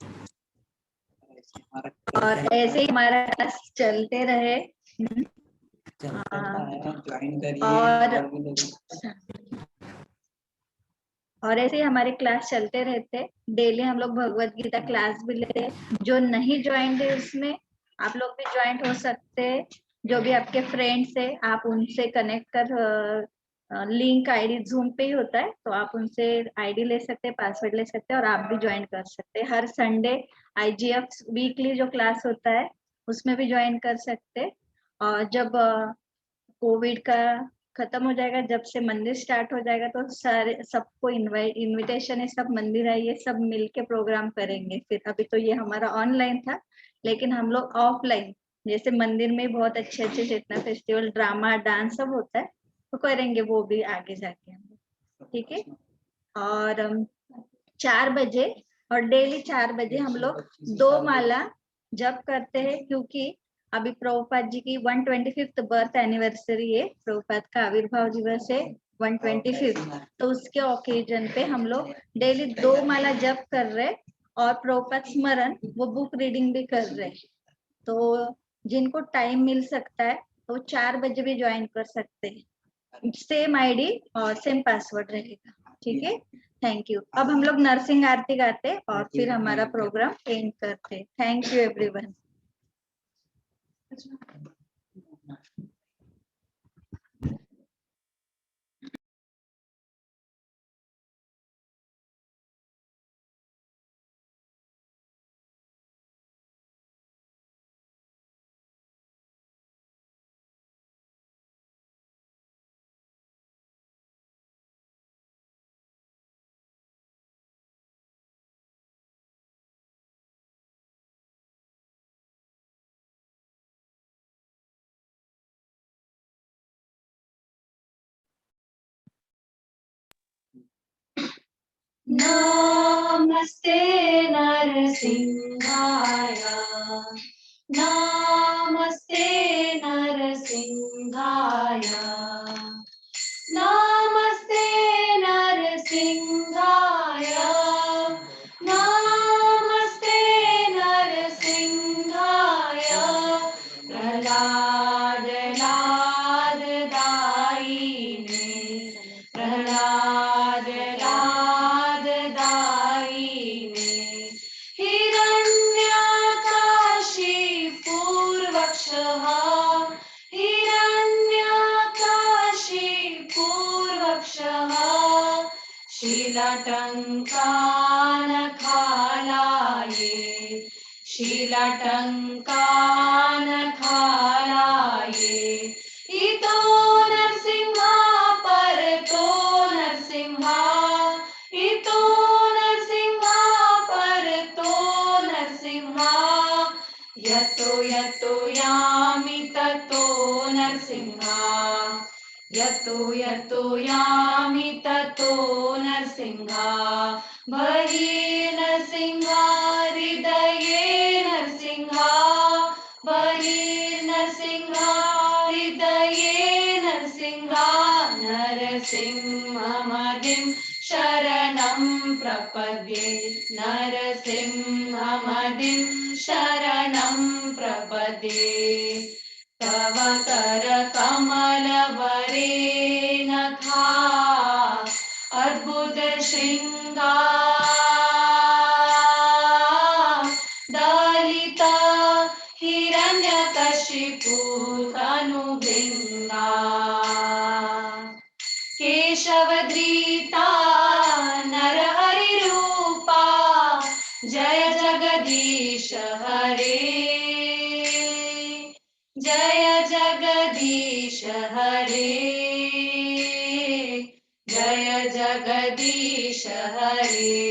और ऐसे ही हमारा क्लास चलते रहे। और ऐसे ही हमारे क्लास चलते रहते, डेली हम लोग भगवत गीता क्लास भी लेते। जो नहीं ज्वाइंट है उसमें आप लोग भी ज्वाइंट हो सकते हैं। जो भी आपके फ्रेंड्स है आप उनसे कनेक्ट कर, लिंक आईडी जूम पे ही होता है, तो आप उनसे आईडी ले सकते हैं, पासवर्ड ले सकते हैं और आप भी ज्वाइन कर सकते हैं। हर संडे IGF वीकली जो क्लास होता है उसमें भी ज्वाइन कर सकते हैं। और जब कोविड का खत्म हो जाएगा, जब से मंदिर स्टार्ट हो जाएगा, तो सारे सबको इनविटेशन है, सब मंदिर आइए, सब मिलके प्रोग्राम करेंगे। फिर अभी तो ये हमारा ऑनलाइन था, लेकिन हम लोग ऑफलाइन जैसे मंदिर में बहुत अच्छे अच्छे जितना फेस्टिवल ड्रामा डांस सब होता है तो करेंगे वो भी आगे जाके हम लोग, ठीक है। और 4 बजे और डेली 4 बजे हम लोग 2 माला जप करते हैं, क्योंकि अभी प्रभुपाद जी की 125th बर्थ एनिवर्सरी है, प्रभुपाद का आविर्भाव दिवस है 125th, तो उसके ओकेजन पे हम लोग डेली 2 माला जप कर रहे और प्रभुपाद स्मरण वो बुक रीडिंग भी कर रहे। तो जिनको टाइम मिल सकता है तो 4 बजे भी ज्वाइन कर सकते हैं, सेम आईडी और सेम पासवर्ड रहेगा, ठीक है। Thank you. अब हम लोग नरसिंह आरती गाते और फिर हमारा प्रोग्राम एंड करते। Thank you everyone. नमस्ते नरसिंहाय, नमस्ते नरसिंहाय, नमस्ते नरसिंहाय, नमस्ते नरसिंहाय। प्रहलाद लाद दायिने, प्रहलाद लाद दायिने, हिरण्यकाशिपूर्वक्षः, हिरण्यकाशिपूर्वक्षः, शीलटङ्कानखालाये, शीलटङ्कानखालाये। इतो नरसिंहा परतो नरसिंहा, इतो नरसिंहा परतो नरसिंहा, यतो यतो यामि ततो नरसिंहा, यतो यतो यामि ततो नरसिंहा। बहिर्नरसिंहा हृदये नरसिंहा, बहिर्नरसिंहा हृदये नरसिंहा। नरसिंहमदिं शरणं प्रपद्ये, नरसिंहमदिं शरणं प्रपद्ये। तव करकमलवरेणथा अद्भुत श्रृङ्गार दलिता हिरण्यकशिपु तनुभृङ्गा। केशवधृता नरहरिरूपा, जय जगदीश हरे, जय जगदीश हरे, जय जगदीश हरे।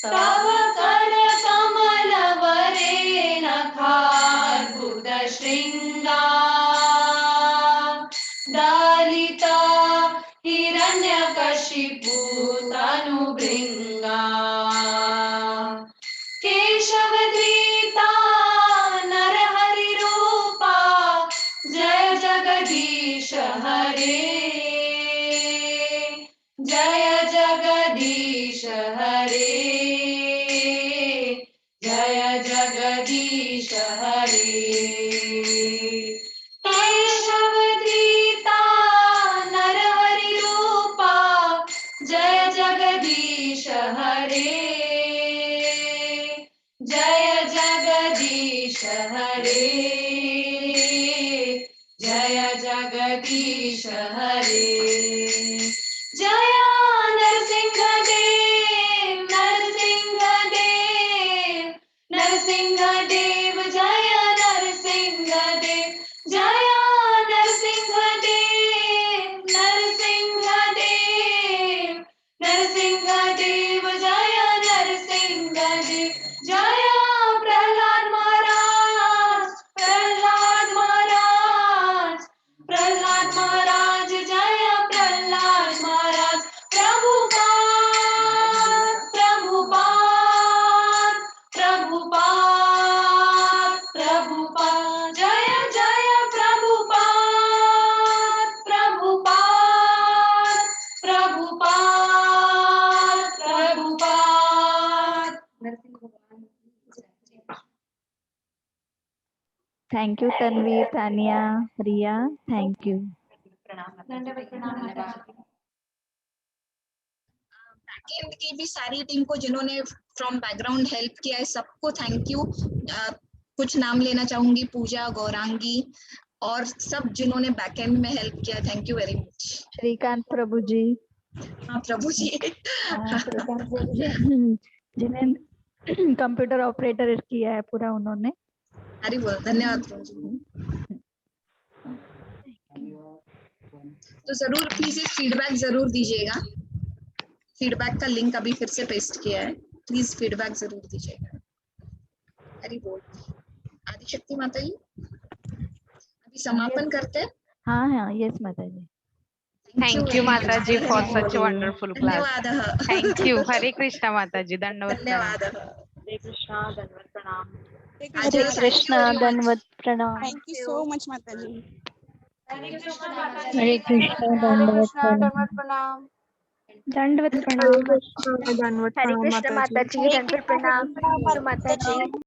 तव करकमलवरेणखाद्भुत श्रृङ्गार दलिता हिरण्यकशिपु तनुभृङ्गा। केशवधृता नरहरिरूपा, जय जगदीश हरे, जगदीश हरे जय नरसिंहदेव नरसिंहदेव नरसिंहदेव जय नरसिंहदेव जय नरसिंहदेव नरसिंहदेव नरसिंहदेव जय नरसिंहदेव जय प्रहलाद महाराज प्रहलाद महाराज प्रहलाद महाराज जय प्रहलाद महाराज प्रभुपाद प्रभुपाद प्रभुपाद प्रभुपाद जय जय Prabhupada Prabhupada Prabhupada Prabhupada thank you Tanvi, Tania, Riya, thank you. Backend की भी सारी टीम को जिन्होंने फ्रॉम बैकग्राउंड हेल्प किया है, सबको थैंक यू। कुछ नाम लेना चाहूंगी, पूजा, गौरांगी और सब जिन्होंने बैकएंड में हेल्प किया, thank you very much. Shrikant प्रभु जी, हाँ प्रभु जी, श्रीकांत प्रभु जी जिन्हें कंप्यूटर ऑपरेटर किया है पूरा उन्होंने। हरी बोल, धन्यवाद प्रभु जी। तो जरूर प्लीज एक फीडबैक जरूर दीजिएगा। फीडबैक का लिंक अभी फिर से पेस्ट किया है, प्लीज फीडबैक जरूर दीजिएगा। हरी बोल। आदिशक्ति माता जी, अभी समापन करते हैं। हाँ हाँ, यस माता जी। थैंक यू माता जी फॉर सच वंडरफुल क्लास। धन्यवाद। Thank you. हरे कृष्णा माता जी, दंडवत धन्यवाद। हरे कृष्णा, दंडवत प्रणाम। हरे कृष्णा, दंडवत प्रणाम। थैंक यू सो मच माता जी। हरे कृष्णा, दंडवत प्रणाम। दंडवत हरे प्रणाम। कृष्ण माता जी, दंडवत प्रणाम माता जी।